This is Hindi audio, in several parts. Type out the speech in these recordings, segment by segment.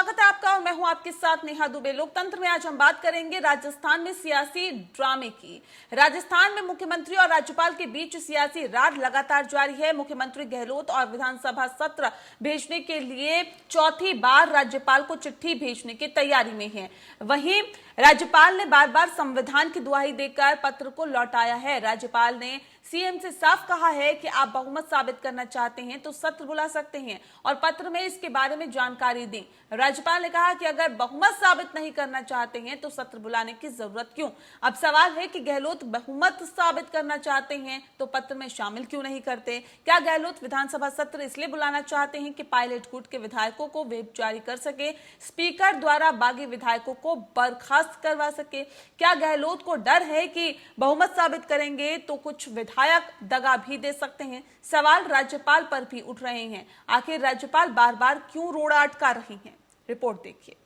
स्वागत है आपका और मैं हूं आपके साथ नेहा दुबे। लोकतंत्र में आज हम बात करेंगे राजस्थान में सियासी ड्रामे की। राजस्थान में मुख्यमंत्री और राज्यपाल के बीच सियासी रार लगातार जारी है। मुख्यमंत्री गहलोत और विधानसभा सत्र भेजने के लिए चौथी बार राज्यपाल को चिट्ठी भेजने की तैयारी में है। वहीं राज्यपाल ने बार बार संविधान की दुहाई देकर पत्र को लौटाया है। राज्यपाल ने सीएम से साफ कहा है कि आप बहुमत साबित करना चाहते हैं तो सत्र बुला सकते हैं और पत्र में इसके बारे में जानकारी दें। राज्यपाल ने कहा कि अगर बहुमत साबित नहीं करना चाहते हैं तो सत्र बुलाने की जरूरत क्यों। अब सवाल है कि गहलोत बहुमत साबित करना चाहते हैं तो पत्र में शामिल क्यों नहीं करते। क्या गहलोत विधानसभा सत्र इसलिए बुलाना चाहते हैं कि पायलट गुट के विधायकों को व्हिप जारी कर सके, स्पीकर द्वारा बागी विधायकों को बर्खास्त करवा सके। क्या गहलोत को डर है कि बहुमत साबित करेंगे तो कुछ विधायक दगा भी दे सकते हैं। सवाल राज्यपाल पर भी उठ रहे हैं। आखिर राज्यपाल बार बार क्यों रोड़ा अटका रही हैं, रिपोर्ट देखिए।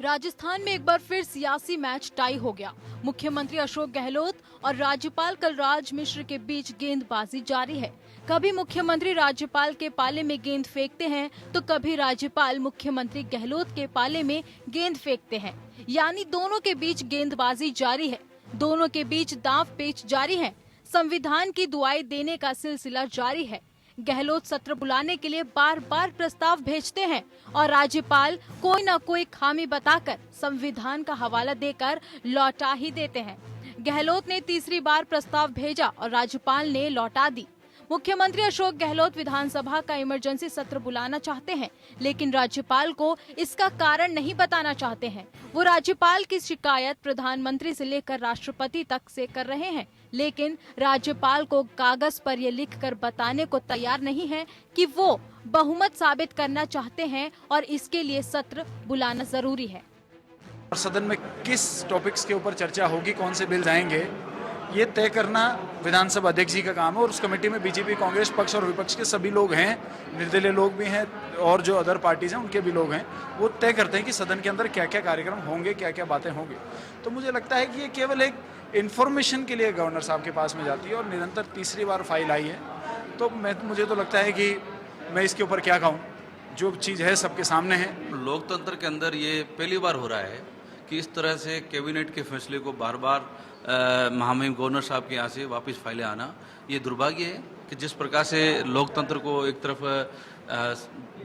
राजस्थान में एक बार फिर सियासी मैच टाई हो गया। मुख्यमंत्री अशोक गहलोत और राज्यपाल कलराज मिश्र के बीच गेंदबाजी जारी है। कभी मुख्यमंत्री राज्यपाल के पाले में गेंद फेंकते हैं तो कभी राज्यपाल मुख्यमंत्री गहलोत के पाले में गेंद फेंकते हैं। यानी दोनों के बीच गेंदबाजी जारी है, दोनों के बीच दांव पेच जारी है। संविधान की दुआई देने का सिलसिला जारी है। गहलोत सत्र बुलाने के लिए बार बार प्रस्ताव भेजते हैं और राज्यपाल कोई न कोई खामी बताकर संविधान का हवाला देकर लौटा ही देते हैं। गहलोत ने तीसरी बार प्रस्ताव भेजा और राज्यपाल ने लौटा दी। मुख्यमंत्री अशोक गहलोत विधानसभा का इमरजेंसी सत्र बुलाना चाहते हैं, लेकिन राज्यपाल को इसका कारण नहीं बताना चाहते हैं। वो राज्यपाल की शिकायत प्रधानमंत्री से लेकर राष्ट्रपति तक से कर रहे हैं, लेकिन राज्यपाल को कागज पर ये लिखकर बताने को तैयार नहीं है कि वो बहुमत साबित करना चाहते हैं और इसके लिए सत्र बुलाना जरूरी है। सदन में किस टॉपिक्स के ऊपर चर्चा होगी, कौन से बिल आएंगे, ये तय करना विधानसभा अध्यक्ष जी का काम है। और उस कमेटी में बीजेपी, कांग्रेस पक्ष और विपक्ष के सभी लोग हैं, निर्दलीय लोग भी हैं और जो अदर पार्टीज हैं उनके भी लोग हैं। वो तय करते हैं कि सदन के अंदर क्या क्या कार्यक्रम होंगे, क्या क्या बातें होंगी। तो मुझे लगता है कि ये केवल एक इन्फॉर्मेशन के लिए गवर्नर साहब के पास में जाती है और निरंतर तीसरी बार फाइल आई है। तो मुझे तो लगता है कि मैं इसके ऊपर क्या कहूँ, जो चीज़ है सबके सामने है। लोकतंत्र के अंदर ये पहली बार हो रहा है कि इस तरह से कैबिनेट के फैसले को बार बार महामहिम गवर्नर साहब के यहाँ से वापस फाइलें आना, ये दुर्भाग्य है कि जिस प्रकार से लोकतंत्र को एक तरफ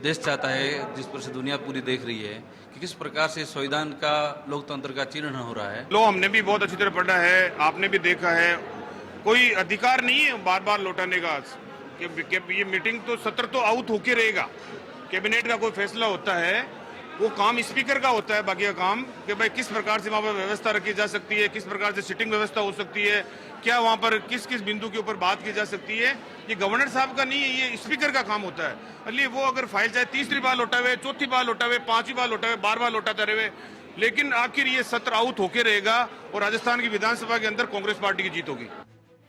देश चाहता है, जिस पर से दुनिया पूरी देख रही है कि किस प्रकार से संविधान का, लोकतंत्र का चिन्हन हो रहा है। लो हमने भी बहुत अच्छी तरह पढ़ा है, आपने भी देखा है। कोई अधिकार नहीं है बार बार लौटाने का कि ये मीटिंग तो सत्र तो आउट होके रहेगा। कैबिनेट का कोई फैसला होता है वो काम स्पीकर का होता है, बाकी का काम कि भाई किस प्रकार से वहाँ पर व्यवस्था रखी जा सकती है, किस प्रकार से सिटिंग व्यवस्था हो सकती है, क्या वहाँ पर किस किस बिंदु के ऊपर बात की जा सकती है। ये गवर्नर साहब का नहीं है, ये स्पीकर का काम होता है। इसलिए वो अगर फाइल चाहे तीसरी बार लौटावे, चौथी बार लौटावे, पांचवी बार लौटावे, बार बार लौटाते रहे, लेकिन आखिर ये सत्र आउट होके रहेगा और राजस्थान की विधानसभा के अंदर कांग्रेस पार्टी की जीत होगी।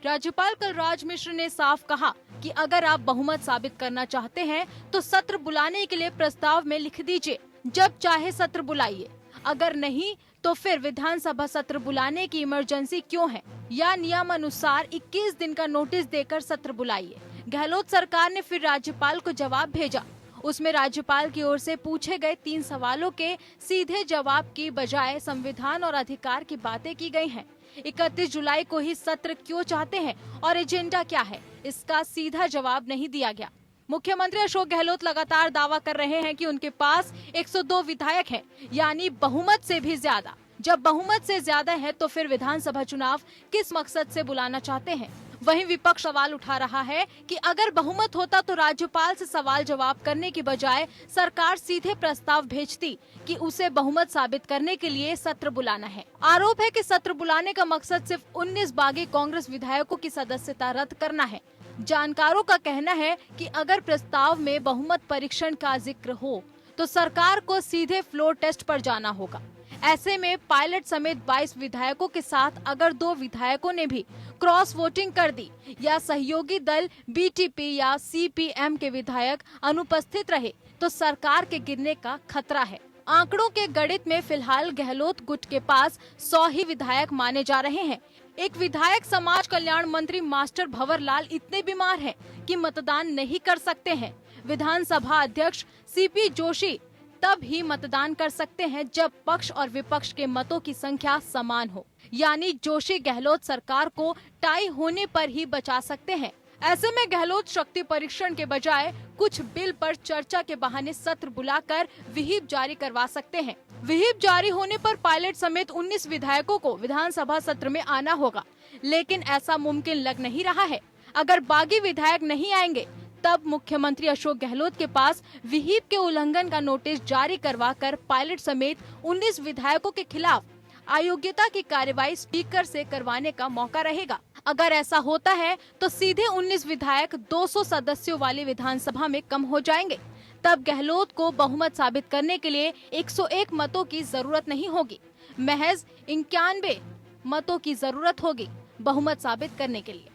राज्यपाल कलराज मिश्र ने साफ कहा कि अगर आप बहुमत साबित करना चाहते हैं तो सत्र बुलाने के लिए प्रस्ताव में लिख दीजिए, जब चाहे सत्र बुलाइए। अगर नहीं तो फिर विधानसभा सत्र बुलाने की इमरजेंसी क्यों है, या नियम अनुसार 21 दिन का नोटिस देकर सत्र बुलाइए। गहलोत सरकार ने फिर राज्यपाल को जवाब भेजा। उसमें राज्यपाल की ओर से पूछे गए 3 सवालों के सीधे जवाब की बजाय संविधान और अधिकार की बातें की गई हैं। 31 जुलाई को ही सत्र क्यों चाहते हैं और एजेंडा क्या है, इसका सीधा जवाब नहीं दिया गया। मुख्यमंत्री अशोक गहलोत लगातार दावा कर रहे हैं कि उनके पास 102 विधायक हैं, यानी बहुमत से भी ज्यादा। जब बहुमत से ज्यादा है तो फिर विधानसभा चुनाव किस मकसद से बुलाना चाहते हैं। वहीं विपक्ष सवाल उठा रहा है कि अगर बहुमत होता तो राज्यपाल से सवाल जवाब करने की बजाय सरकार सीधे प्रस्ताव भेजती कि उसे बहुमत साबित करने के लिए सत्र बुलाना है। आरोप है कि सत्र बुलाने का मकसद सिर्फ 19 बागी कांग्रेस विधायकों की सदस्यता रद्द करना है। जानकारों का कहना है कि अगर प्रस्ताव में बहुमत परीक्षण का जिक्र हो तो सरकार को सीधे फ्लोर टेस्ट पर जाना होगा। ऐसे में पायलट समेत 22 विधायकों के साथ अगर 2 विधायकों ने भी क्रॉस वोटिंग कर दी या सहयोगी दल बीटीपी या सीपीएम के विधायक अनुपस्थित रहे तो सरकार के गिरने का खतरा है। आंकड़ों के गणित में फिलहाल गहलोत गुट के पास 100 ही विधायक माने जा रहे हैं। एक विधायक समाज कल्याण मंत्री मास्टर भंवर लाल इतने बीमार हैं कि मतदान नहीं कर सकते हैं। विधानसभा अध्यक्ष सीपी जोशी तब ही मतदान कर सकते हैं जब पक्ष और विपक्ष के मतों की संख्या समान हो, यानी जोशी गहलोत सरकार को टाई होने पर ही बचा सकते हैं। ऐसे में गहलोत शक्ति परीक्षण के बजाय कुछ बिल पर चर्चा के बहाने सत्र बुलाकर विहिप जारी करवा सकते हैं। विहिप जारी होने पर पायलट समेत 19 विधायकों को विधानसभा सत्र में आना होगा, लेकिन ऐसा मुमकिन लग नहीं रहा है। अगर बागी विधायक नहीं आएंगे तब मुख्यमंत्री अशोक गहलोत के पास विहिप के उल्लंघन का नोटिस जारी करवाकर पायलट समेत 19 विधायकों के खिलाफ अयोग्यता की कार्रवाई स्पीकर से करवाने का मौका रहेगा। अगर ऐसा होता है तो सीधे 19 विधायक 200 सदस्यों वाली विधानसभा में कम हो जाएंगे। तब गहलोत को बहुमत साबित करने के लिए 101 मतों की जरूरत नहीं होगी, महज 91 मतों की जरूरत होगी बहुमत साबित करने के लिए।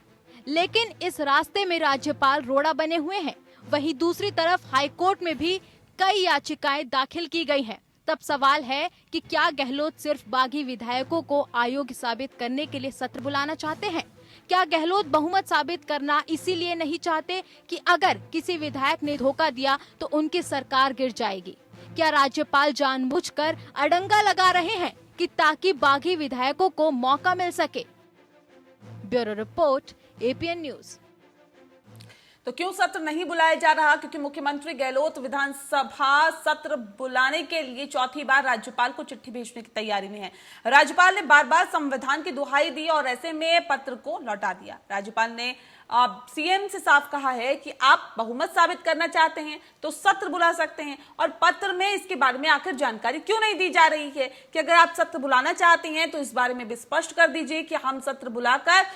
लेकिन इस रास्ते में राज्यपाल रोड़ा बने हुए हैं। वहीं दूसरी तरफ हाईकोर्ट में भी कई याचिकाएं दाखिल की गई हैं। तब सवाल है कि क्या गहलोत सिर्फ बागी विधायकों को अयोग्य साबित करने के लिए सत्र बुलाना चाहते हैं? क्या गहलोत बहुमत साबित करना इसीलिए नहीं चाहते कि अगर किसी विधायक ने धोखा दिया तो उनकी सरकार गिर जाएगी? क्या राज्यपाल जानबूझकर अड़ंगा लगा रहे हैं कि ताकि बागी विधायकों को मौका मिल सके? Bureau report, APN news. तो क्यों सत्र नहीं बुलाया जा रहा? क्योंकि मुख्यमंत्री गहलोत विधानसभा सत्र बुलाने के लिए चौथी बार राज्यपाल को चिट्ठी भेजने की तैयारी में है। राज्यपाल ने बार बार संविधान की दुहाई दी और ऐसे में पत्र को लौटा दिया। राज्यपाल ने सीएम से साफ कहा है कि आप बहुमत साबित करना चाहते हैं तो सत्र बुला सकते हैं, और पत्र में इसके बारे में आखिर जानकारी क्यों नहीं दी जा रही है कि अगर आप सत्र बुलाना चाहते हैं तो इस बारे में भी स्पष्ट कर दीजिए कि हम सत्र बुलाकर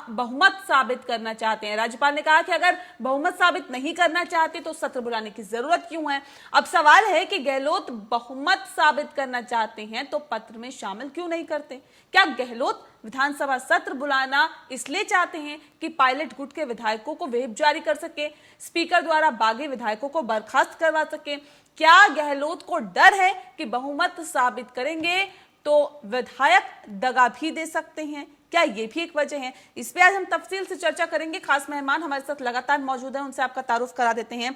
बहुमत साबित करना चाहते हैं। राज्यपाल ने कहा कि अगर बहुमत साबित नहीं करना चाहते तो सत्र बुलाने की जरूरत क्यों है? अब सवाल है कि गहलोत बहुमत साबित करना चाहते हैं तो पत्र में शामिल क्यों नहीं करते? क्या गहलोत विधानसभा सत्र बुलाना इसलिए चाहते हैं कि पायलट गुट के विधायकों को व्हिप जारी कर सके, स्पीकर द्वारा बागी विधायकों को बर्खास्त करवा सके? क्या गहलोत को डर है कि बहुमत साबित करेंगे तो विधायक दगा भी दे सकते हैं? क्या ये भी एक वजह है? इस पे आज हम तफसील से चर्चा करेंगे। खास मेहमान हमारे साथ लगातार मौजूद हैं, उनसे आपका तारुफ करा देते हैं।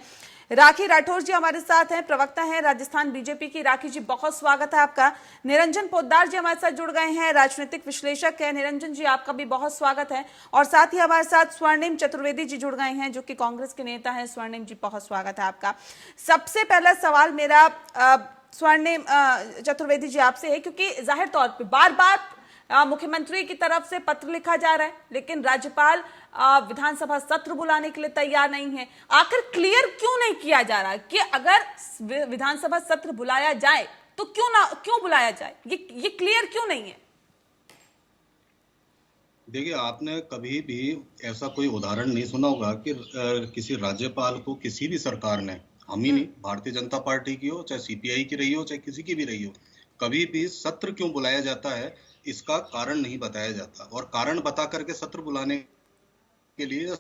राखी राठौर जी हमारे साथ हैं, प्रवक्ता हैं राजस्थान बीजेपी की। राखी जी, बहुत स्वागत है आपका। निरंजन पोद्दार जी हमारे साथ जुड़ गए हैं, राजनीतिक विश्लेषक है। निरंजन जी, आपका भी बहुत स्वागत है। और साथ ही हमारे साथ स्वर्णिम चतुर्वेदी जी जुड़ गए हैं, जो कि कांग्रेस के नेता हैं। स्वर्णिम जी, बहुत स्वागत है आपका। सबसे पहला सवाल मेरा स्वर्णिम चतुर्वेदी जी आपसे है, क्योंकि जाहिर तौर पर बार बार मुख्यमंत्री की तरफ से पत्र लिखा जा रहा है, लेकिन राज्यपाल विधानसभा सत्र बुलाने के लिए तैयार नहीं है। आखिर क्लियर क्यों नहीं किया जा रहा कि अगर विधानसभा सत्र बुलाया जाए तो क्यों बुलाया जाए? ये क्लियर क्यों नहीं है? देखिए, आपने कभी भी ऐसा कोई उदाहरण नहीं सुना होगा कि किसी राज्यपाल को किसी भी सरकार ने, हम ही नहीं, भारतीय जनता पार्टी की हो, चाहे सीपीआई की रही हो, चाहे किसी की भी रही हो, कभी भी सत्र क्यों बुलाया जाता है इसका कारण नहीं बताया जाता। और कारण बता करके सत्र बुलाने के लिए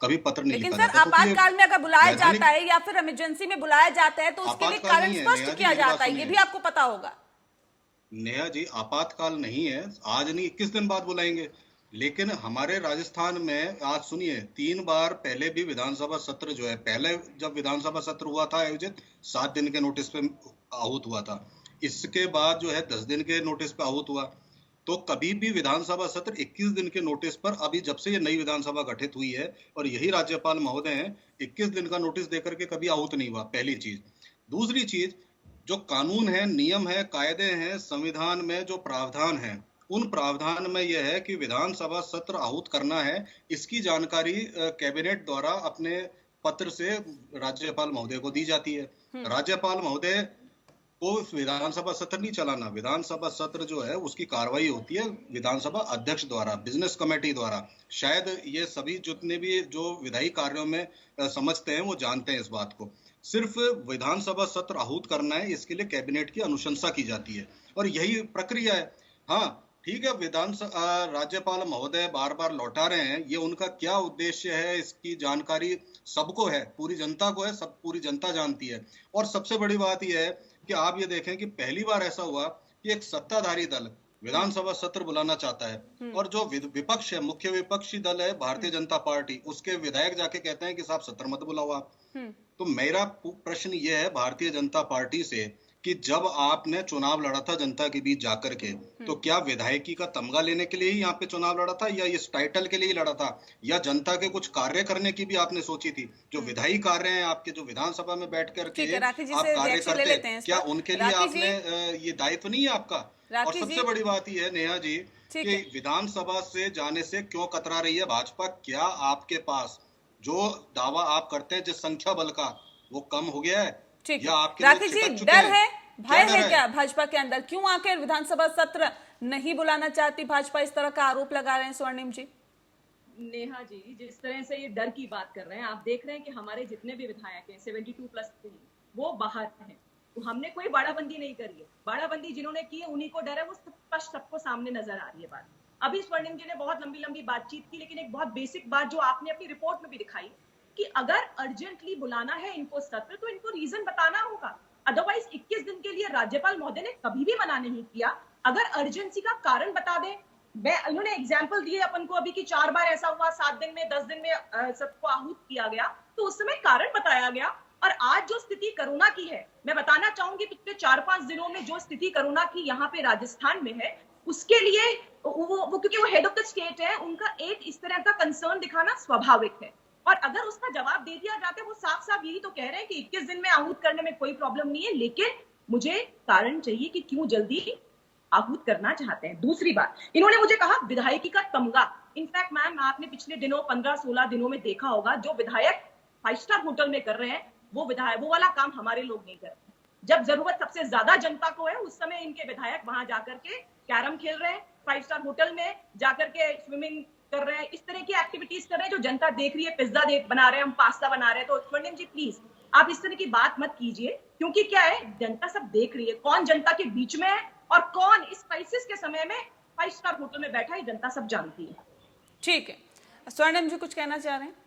कभी पत्र नहीं लिखा जाता। लेकिन सर, आपातकाल में अगर बुलाया जाता है या फिर इमरजेंसी में बुलाया जाता है तो उसके लिए कारण स्पष्ट किया जाता है, ये भी आपको पता होगा। नेहा जी, आपातकाल नहीं है, आज नहीं 21 दिन बाद बुलाएंगे। लेकिन हमारे राजस्थान में आज सुनिए, 3 बार पहले भी विधानसभा सत्र जो है, पहले जब विधानसभा सत्र हुआ था आयोजित 7 दिन के नोटिस पे आहूत हुआ था। इसके बाद जो है 10 दिन के नोटिस पे आहूत हुआ। तो कभी भी विधानसभा सत्र 21 दिन के नोटिस पर, अभी जब से ये नई विधानसभा गठित हुई है और यही राज्यपाल महोदय हैं, 21 दिन का नोटिस देकर के कभी आहूत नहीं हुआ, पहली चीज। दूसरी चीज, जो कानून है, नियम है, कायदे हैं, संविधान में जो प्रावधान है, उन प्रावधान में यह है कि विधानसभा सत्र आहूत करना है, इसकी जानकारी कैबिनेट द्वारा अपने पत्र से राज्यपाल महोदय को दी जाती है। राज्यपाल महोदय को विधानसभा सत्र नहीं चलाना, विधानसभा सत्र जो है उसकी कार्रवाई होती है विधानसभा अध्यक्ष द्वारा, बिजनेस कमेटी द्वारा। शायद ये सभी जितने भी जो विधायी कार्यों में समझते हैं वो जानते हैं इस बात को। सिर्फ विधानसभा सत्र आहूत करना है, इसके लिए कैबिनेट की अनुशंसा की जाती है और यही प्रक्रिया है। हाँ ठीक है, राज्यपाल महोदय बार बार लौटा रहे हैं, ये उनका क्या उद्देश्य है इसकी जानकारी सबको है, पूरी जनता को है, सब पूरी जनता जानती है। और सबसे बड़ी बात यह है कि आप ये देखें कि पहली बार ऐसा हुआ कि एक सत्ताधारी दल विधानसभा सत्र बुलाना चाहता है और जो विपक्ष है, मुख्य विपक्षी दल है भारतीय जनता पार्टी, उसके विधायक जाके कहते हैं कि साहब सत्र मत बुलाओ आप। तो मेरा प्रश्न यह है भारतीय जनता पार्टी से कि जब आपने चुनाव लड़ा था जनता के बीच जाकर के, तो क्या विधायकी का तमगा लेने के लिए ही यहाँ पे चुनाव लड़ा था या इस टाइटल के लिए ही लड़ा था, या जनता के कुछ कार्य करने की भी आपने सोची थी? जो विधायी कार्य हैं आपके, जो विधानसभा में बैठ कर के आप कार्य करते हैं, क्या उनके लिए आपने ये दायित्व नहीं है आपका? और सबसे बड़ी बात यह है नेहा जी कि विधानसभा से जाने से क्यों कतरा रही है भाजपा? क्या आपके पास जो दावा आप करते हैं जिस संख्या बल का, वो कम हो गया है या आपके राकेश जी डर है, भय है क्या भाजपा के अंदर? क्यों आखिर विधानसभा सत्र नहीं बुलाना चाहती भाजपा? इस तरह का आरोप लगा रहे हैं स्वर्णिम जी। नेहा जी, जिस तरह से ये डर की बात कर रहे हैं, आप देख रहे हैं कि हमारे जितने भी विधायक हैं 72+3 वो बाहर हैं। तो हमने कोई बाड़ाबंदी नहीं करी है। बाड़ाबंदी जिन्होंने की है उन्हीं को डर है, वो स्पष्ट सबको सामने नजर आ रही है बात। अभी स्वर्णिम जी ने बहुत लंबी लंबी बातचीत की, लेकिन एक बहुत बेसिक बात जो आपने अपनी रिपोर्ट में भी दिखाई कि अगर अर्जेंटली बुलाना है इनको सत्र तो इनको रीजन बताना होगा। अदरवाइज 21 दिन के लिए राज्यपाल महोदय ने कभी भी मना नहीं किया। अगर अर्जेंसी का कारण बता दें, उन्होंने एग्जाम्पल दिए अपन को अभी कि 4 बार ऐसा हुआ, 7 दिन में 10 दिन में सबको आहूत किया गया, तो उस समय कारण बताया गया। और आज जो स्थिति कोरोना की है, मैं बताना चाहूंगी पिछले 4-5 दिनों में जो स्थिति कोरोना की यहाँ पे राजस्थान में है, उसके लिए वो क्योंकि वो हेड ऑफ द स्टेट है, उनका एक इस तरह का कंसर्न दिखाना स्वाभाविक है। और अगर उसका जवाब दे दिया जाता है, वो साफ साफ यही तो कह रहे हैं कि 21 दिन में आहूत करने में कोई प्रॉब्लम नहीं है, लेकिन मुझे कारण चाहिए कि क्यों जल्दी आहूत करना चाहते हैं। दूसरी बात, इन्होंने मुझे कहा विधायकी का तमगा। इनफैक्ट मैम, आपने पिछले दिनों 15-16 दिनों में देखा होगा, जो विधायक 5 स्टार होटल में कर रहे हैं वो वाला काम हमारे लोग नहीं करते। जब जरूरत सबसे ज्यादा जनता को है, उस समय इनके विधायक वहां जाकर के कैरम खेल रहे हैं, 5 स्टार होटल में जाकर के स्विमिंग कर रहे हैं, इस तरह की एक्टिविटीज कर रहे हैं जो जनता देख रही है। पिज्जा बना रहे हैं, हम पास्ता बना रहे हैं। तो स्वर्णिम जी प्लीज आप इस तरह की बात मत कीजिए, क्योंकि क्या है, जनता सब देख रही है कौन जनता के बीच में है और कौन इस क्राइसिस के समय में 5 स्टार होटल में बैठा है, जनता सब जानती है। ठीक है, स्वर्णिम जी कुछ कहना चाह रहे हैं?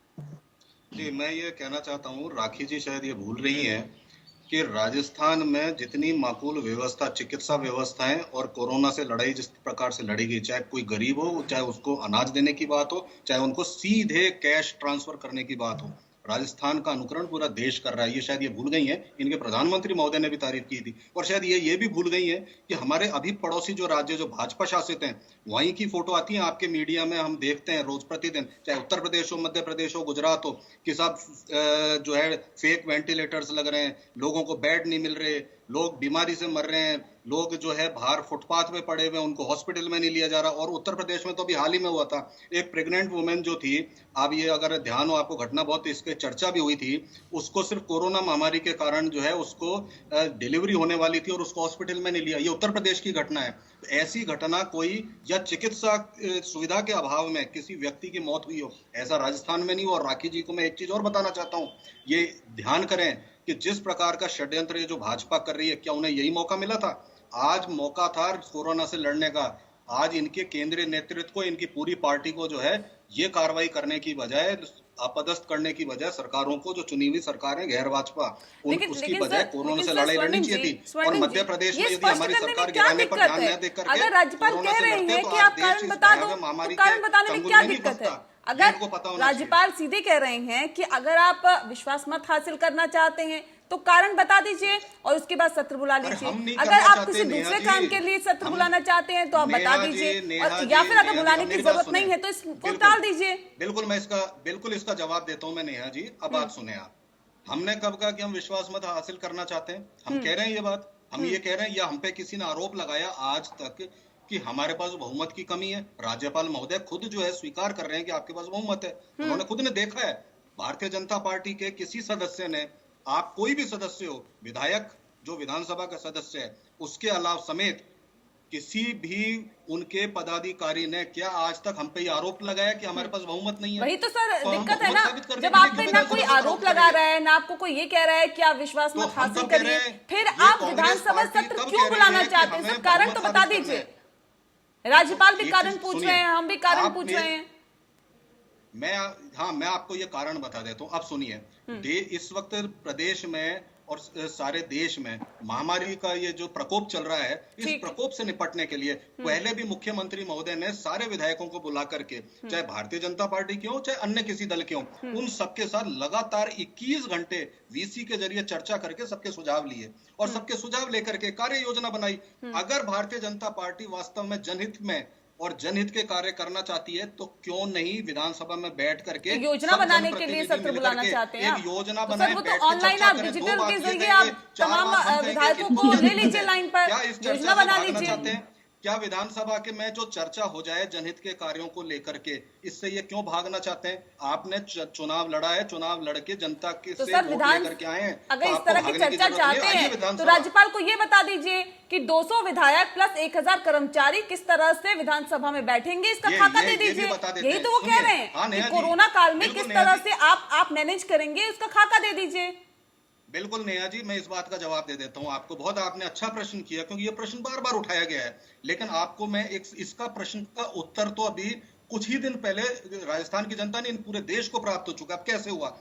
जी, मैं ये कहना चाहता हूँ, राखी जी शायद ये भूल रही हैं कि राजस्थान में जितनी माकूल व्यवस्था, चिकित्सा व्यवस्थाएं और कोरोना से लड़ाई जिस प्रकार से लड़ी गई, चाहे कोई गरीब हो, चाहे उसको अनाज देने की बात हो, चाहे उनको सीधे कैश ट्रांसफर करने की बात हो, राजस्थान का अनुकरण पूरा देश कर रहा है। ये शायद ये भूल गई हैं, इनके प्रधानमंत्री महोदय ने भी तारीफ की थी। और शायद ये भी भूल गई हैं कि हमारे अभी पड़ोसी जो राज्य जो भाजपा शासित हैं, वहीं की फोटो आती है आपके मीडिया में, हम देखते हैं रोज प्रतिदिन, चाहे उत्तर प्रदेश हो, मध्य प्रदेश हो, गुजरात हो, कि सब जो है फेक वेंटिलेटर्स लग रहे हैं, लोगों को बेड नहीं मिल रहे, लोग बीमारी से मर रहे हैं, लोग जो है बाहर फुटपाथ पे पड़े हुए, उनको हॉस्पिटल में नहीं लिया जा रहा। और उत्तर प्रदेश में तो अभी हाल ही में हुआ था, एक प्रेग्नेंट वुमेन जो थी, अब ये अगर ध्यान हो आपको, घटना बहुत इसके चर्चा भी हुई थी, उसको सिर्फ कोरोना महामारी के कारण जो है उसको डिलीवरी होने वाली थी और उसको हॉस्पिटल में नहीं लिया। ये उत्तर प्रदेश की घटना है। तो ऐसी घटना कोई, या चिकित्सा सुविधा के अभाव में किसी व्यक्ति की मौत हुई हो, ऐसा राजस्थान में नहीं हो। और राखी जी को मैं एक चीज और बताना चाहता हूँ, ये ध्यान करें कि जिस प्रकार का षड्यंत्र जो भाजपा कर रही है, क्या उन्हें यही मौका मिला था? आज मौका था कोरोना से लड़ने का। आज इनके केंद्रीय नेतृत्व को, इनकी पूरी पार्टी को जो है ये कार्रवाई करने की बजाय, अपदस्थ करने की बजाय, सरकारों को जो चुनी हुई सरकार है गैर भाजपा, उसकी बजाय कोरोना से लड़ाई लड़नी चाहिए थी। और मध्य प्रदेश में यदि हमारी सरकार गिराने पर ध्यान न देकर के अगर राज्यपाल कह रहे हैं कि आप कारण बता दो, तो कारण बताने में क्या दिक्कत है? अगर राज्यपाल सीधे कह रहे हैं कि अगर आप विश्वास मत हासिल करना चाहते हैं तो कारण बता दीजिए और उसके बाद सत्र बुला लीजिए। अगर आप किसी दूसरे काम के लिए सत्र बुलाना चाहते हैं तो आप बता दीजिए, या फिर अगर बुलाने की जरूरत नहीं है तो इसको टाल दीजिए। बिल्कुल इसका जवाब देता हूं मैं नेहा जी। अब बात सुने आप, हमने कब कहा कि हम विश्वास मत हासिल करना चाहते हैं? हम कह रहे हैं ये बात, हम ये कह रहे हैं, या हम पे किसी ने आरोप लगाया आज तक कि हमारे पास बहुमत की कमी है? राज्यपाल महोदय खुद जो है स्वीकार कर रहे हैं कि आपके पास बहुमत है। उन्होंने खुद ने देखा है, भारतीय जनता पार्टी के किसी सदस्य ने, आप कोई भी सदस्य हो, विधायक जो विधानसभा का सदस्य है, उसके अलावा समेत किसी भी उनके पदाधिकारी ने क्या आज तक हम पे ये आरोप लगाया कि हमारे पास बहुमत नहीं है? वही तो सर दिक्कत है ना, जब आप पे ना कोई आरोप लगा रहा है ना आपको कोई ये कह रहा है कि आप विश्वास मत हासिल करिए, फिर आप विधानसभा सत्र क्यों बुलाना चाहते हैं? सर कारण तो बता दीजिए। राज्यपाल भी कारण पूछ रहे हैं, हम भी कारण पूछ रहे हैं। मैं आपको ये कारण बता देता हूँ। अब सुनिए, इस वक्त प्रदेश में और सारे देश में महामारी का ये जो प्रकोप चल रहा है, इस ठीक। प्रकोप से निपटने के लिए पहले भी मुख्यमंत्री महोदय ने सारे विधायकों को बुला करके, चाहे भारतीय जनता पार्टी के हो चाहे अन्य किसी दल के हो, उन सबके साथ लगातार 21 घंटे वीसी के जरिए चर्चा करके सबके सुझाव लिए और सबके सुझाव लेकर के कार्य योजना बनाई। अगर भारतीय जनता पार्टी वास्तव में जनहित में और जनहित के कार्य करना चाहती है तो क्यों नहीं विधानसभा में बैठ करके तो योजना बनाने के लिए सत्र बुलाना चाहते हैं एक योजना तो बनाए, सर वो बैठ तो के ऑनलाइन चर्चा आप करें। डिजिटल दो के बात ये जरिए कहेंगे, आप चार तमाम बात हम कहेंगे विधायकों कि को ले जनहित लीजिए में लाइन पर, क्या इस चर्चा योजना से बना भागना लीजिए। चाहते हैं? क्या विधानसभा के में जो चर्चा हो जाए जनहित के कार्यों को लेकर के, इससे ये क्यों भागना चाहते हैं? आपने चुनाव लड़ा है, चुनाव लड़के जनता के तो से सर वोट विधान लेकर के आए हैं, अगर तो इस आपको तरह की भागने चर्चा जरूरत नहीं है। चाहते आइए हैं तो विधानसभा। राज्यपाल को ये बता दीजिए कि 200 विधायक प्लस 1000 कर्मचारी किस तरह से विधानसभा में बैठेंगे, इसका खाका दे ये भी दीजिए। बता देते यही हैं। तो वो कह सुनिए, रहे हैं हाँ, कि नेहा जी, कोरोना काल में बिल्कुल किस नेहा तरह जी। से आप मैनेज करेंगे, इसका खाका दे दीजिए। बिल्कुल नेहा जी, मैं इस बात का जवाब दे देता हूं आपको। बहुत आपने अच्छा प्रश्न किया, क्योंकि ये प्रश्न बार बार उठाया गया है, लेकिन आपको मैं इसका प्रश्न का उत्तर तो अभी कुछ ही दिन पहले राजस्थान की जनता ने, इन पूरे देश को प्राप्त हो चुका। अब कैसे हुआ?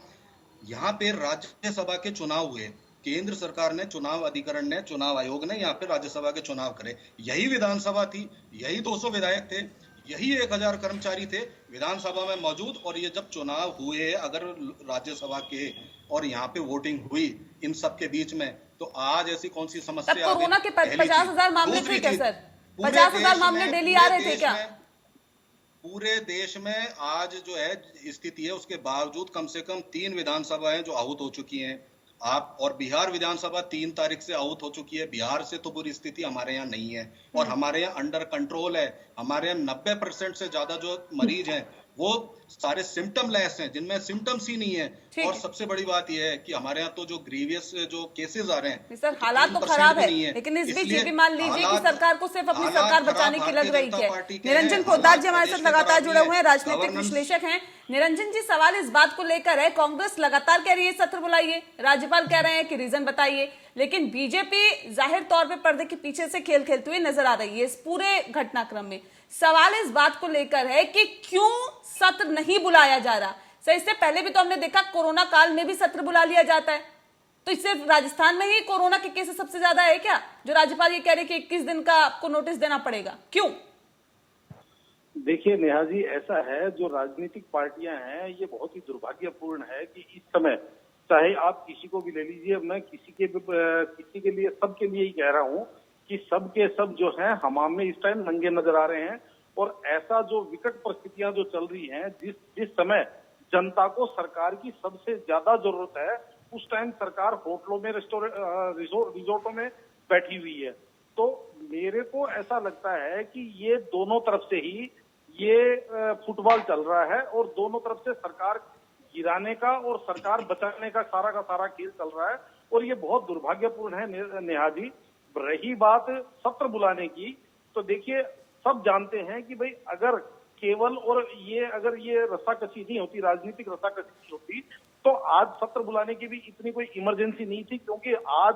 यहाँ पे राज्यसभा के चुनाव हुए, केंद्र सरकार ने, चुनाव अधिकरण ने, चुनाव आयोग ने यहाँ पे राज्यसभा के चुनाव करे। यही विधानसभा थी, यही 200 विधायक थे, यही 1000 कर्मचारी थे विधानसभा में मौजूद। और ये जब चुनाव हुए अगर राज्यसभा के और यहाँ पे वोटिंग हुई इन सब के बीच में, तो आज ऐसी कौन सी समस्या तब कोरोना के 50,000 मामले थे क्या सर? 50,000 मामले डेली आ रहे थे क्या? पूरे देश में आज जो है स्थिति है, उसके बावजूद कम से कम 3 विधानसभाएं जो आहूत हो चुकी हैं आप, और बिहार विधानसभा 3 तारीख से आहूत हो चुकी है। बिहार से तो बुरी स्थिति हमारे यहाँ नहीं है और हमारे यहाँ अंडर कंट्रोल है। हमारे यहाँ 90% से ज्यादा जो मरीज हैं वो सारे सिम्टम लेस हैं, जिनमें सिम्टम्स ही नहीं है। और सबसे बड़ी बात यह है कि हमारे यहाँ तो जो ग्रीवियस जो केसेस आ रहे हैं सर, हालात तो खराब है, लेकिन इस बीच ये भी मान लीजिए कि सरकार को सिर्फ अपनी सरकार बचाने की लग रही है। निरंजन पोद्दार जी हमारे साथ लगातार जुड़े हुए हैं, राजनीतिक विश्लेषक हैं। निरंजन जी, सवाल इस बात को लेकर है, कांग्रेस लगातार कह रही है सत्र बुलाइए, राज्यपाल कह रहे हैं कि रीजन बताइए, लेकिन बीजेपी जाहिर तौर पे पर्दे के पीछे से खेल खेलते हुए नजर आ रही है इस पूरे घटनाक्रम में। सवाल इस बात को लेकर है कि क्यों सत्र नहीं बुलाया जा रहा। सर, इससे पहले भी तो हमने देखा कोरोना काल में भी सत्र बुला लिया जाता है, तो इससे राजस्थान में ही कोरोना के केसेस सबसे ज्यादा है क्या, जो राज्यपाल ये कह रहे हैं कि 21 दिन का आपको नोटिस देना पड़ेगा? क्यों? देखिए नेहा जी, ऐसा है, जो राजनीतिक पार्टियां हैं ये बहुत ही दुर्भाग्यपूर्ण है कि इस समय चाहे आप किसी को भी ले लीजिए, मैं किसी के लिए, सबके लिए ही कह रहा हूं कि सब के सब जो हैं हमाम में इस टाइम नंगे नजर आ रहे हैं। और ऐसा जो विकट परिस्थितियां जो चल रही हैं, जिस समय जनता को सरकार की सबसे ज्यादा जरूरत है, उस टाइम सरकार होटलों में, रिजोर्टों में बैठी हुई है। तो मेरे को ऐसा लगता है कि ये दोनों तरफ से ही ये फुटबॉल चल रहा है और दोनों तरफ से सरकार गिराने का और सरकार बचाने का सारा खेल चल रहा है और ये बहुत दुर्भाग्यपूर्ण है नेहा जी। रही बात सत्र बुलाने की, तो देखिए सब जानते हैं कि भाई अगर केवल और अगर ये रस्साकशी नहीं होती, राजनीतिक रस्साकशी नहीं होती, तो आज सत्र बुलाने की भी इतनी कोई इमरजेंसी नहीं थी। क्योंकि आज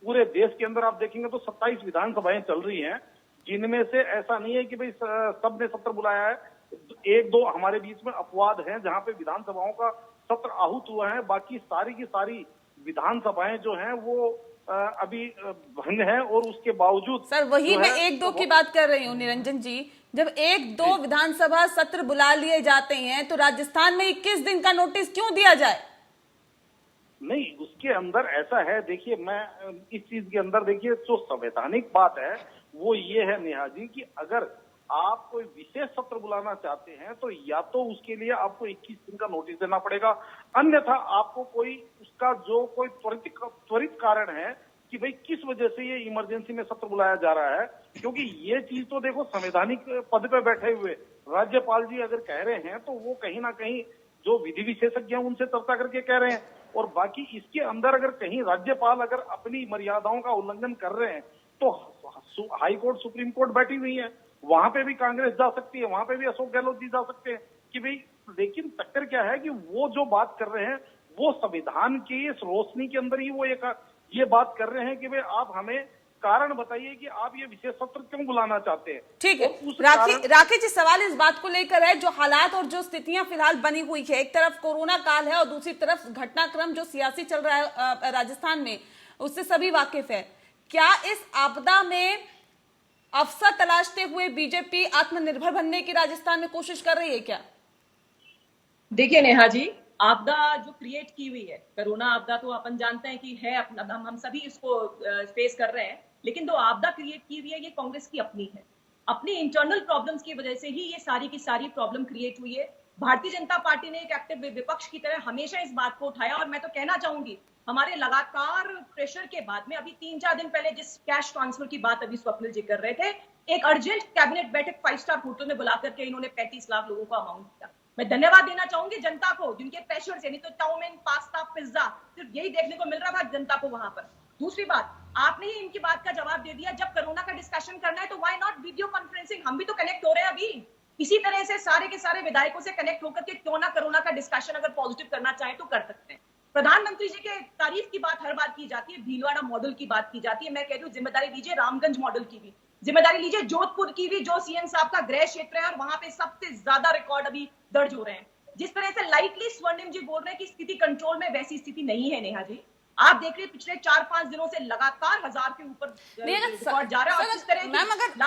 पूरे देश के अंदर आप देखेंगे तो 27 विधानसभाएं चल रही हैं, जिनमें से ऐसा नहीं है कि भाई सबने सत्र बुलाया है। 1-2 हमारे बीच में अपवाद हैं जहां पे विधानसभाओं का सत्र आहूत हुआ है, बाकी सारी की सारी विधानसभाएं जो हैं वो अभी भंग है। और उसके बावजूद सर, वही मैं 1-2 की बात कर रही हूँ निरंजन जी। जब 1-2 विधानसभा सत्र बुला लिए जाते हैं तो राजस्थान में 21 दिन का नोटिस क्यों दिया जाए? नहीं, उसके अंदर ऐसा है, देखिए मैं इस चीज के अंदर, देखिए जो संवैधानिक बात है वो ये है नेहा जी कि अगर आप कोई विशेष सत्र बुलाना चाहते हैं तो या तो उसके लिए आपको 21 दिन का नोटिस देना पड़ेगा, अन्यथा आपको कोई उसका जो कोई त्वरित कारण है कि भाई किस वजह से ये इमरजेंसी में सत्र बुलाया जा रहा है। क्योंकि ये चीज तो देखो, संवैधानिक पद पे बैठे हुए राज्यपाल जी अगर कह रहे हैं तो वो कहीं ना कहीं जो विधि विशेषज्ञ हैं उनसे चर्चा करके कह रहे हैं। और बाकी इसके अंदर अगर कहीं राज्यपाल अगर अपनी मर्यादाओं का उल्लंघन कर रहे हैं तो हाई कोर्ट, सुप्रीम कोर्ट बैठी हुई है, वहां पे भी कांग्रेस जा सकती है, वहां पे भी अशोक गहलोत जी जा सकते हैं कि भाई, लेकिन चक्कर क्या है कि वो जो बात कर रहे हैं वो संविधान की इस रोशनी के अंदर ही वो ये बात कर रहे हैं कि भाई आप हमें कारण बताइए कि आप ये विशेष सत्र क्यों बुलाना चाहते हैं। ठीक है, और उस राखी जी, सवाल इस बात को लेकर है, जो हालात और जो स्थितियां फिलहाल बनी हुई है, एक तरफ कोरोना काल है और दूसरी तरफ घटनाक्रम जो सियासी चल रहा है राजस्थान में, उससे सभी वाकिफ है। क्या इस आपदा में अवसर तलाशते हुए बीजेपी आत्मनिर्भर बनने की राजस्थान में कोशिश कर रही है क्या? देखिए नेहा जी, आपदा जो क्रिएट की हुई है, कोरोना आपदा तो अपन जानते हैं कि है, हम सभी इसको फेस कर रहे हैं, लेकिन जो आपदा क्रिएट की हुई है ये कांग्रेस की अपनी है। अपनी इंटरनल प्रॉब्लम्स की वजह से ही ये सारी की सारी प्रॉब्लम क्रिएट हुई है। भारतीय जनता पार्टी ने एक एक्टिव विपक्ष की तरह हमेशा इस बात को उठाया, और मैं तो कहना चाहूंगी हमारे लगातार प्रेशर के बाद में, अभी 3-4 दिन पहले जिस कैश ट्रांसफर की बात अभी स्वप्निल जी कर रहे थे, एक अर्जेंट कैबिनेट बैठक 5 स्टार होटल में बुला करके इन्होंने 35 लाख लोगों को अमाउंट दिया। मैं धन्यवाद देना चाहूंगी जनता को, जिनके प्रेशर से, नहीं तो चाउमीन, पास्ता, पिज्जा, सिर्फ यही देखने को मिल रहा था जनता को वहां पर। दूसरी बात, आपने ही इनकी बात का जवाब दे दिया, जब कोरोना का डिस्कशन करना है तो व्हाई नॉट वीडियो कॉन्फ्रेंसिंग, हम भी तो कनेक्ट हो रहे हैं अभी। इसी तरह से सारे के सारे विधायकों से कनेक्ट होकर के क्यों ना कोरोना का डिस्कशन अगर पॉजिटिव करना चाहे तो कर सकते हैं। प्रधानमंत्री जी के तारीफ की बात हर बार की जाती है, भीलवाड़ा मॉडल की बात की जाती है, मैं कह रही हूँ जिम्मेदारी लीजिए रामगंज मॉडल की भी, जिम्मेदारी लीजिए जोधपुर की भी, जो सीएम साहब का गृह क्षेत्र है और वहां पे सबसे ज्यादा रिकॉर्ड अभी दर्ज हो रहे हैं। जिस तरह से लाइटली स्वर्णिम जी बोल रहे हैं कि स्थिति कंट्रोल में, वैसी स्थिति नहीं है नेहा जी। आप देख रहे पिछले 4-5 दिनों से लगातार 1000 के ऊपर रिकॉर्ड जा रहा है। और जिस तरह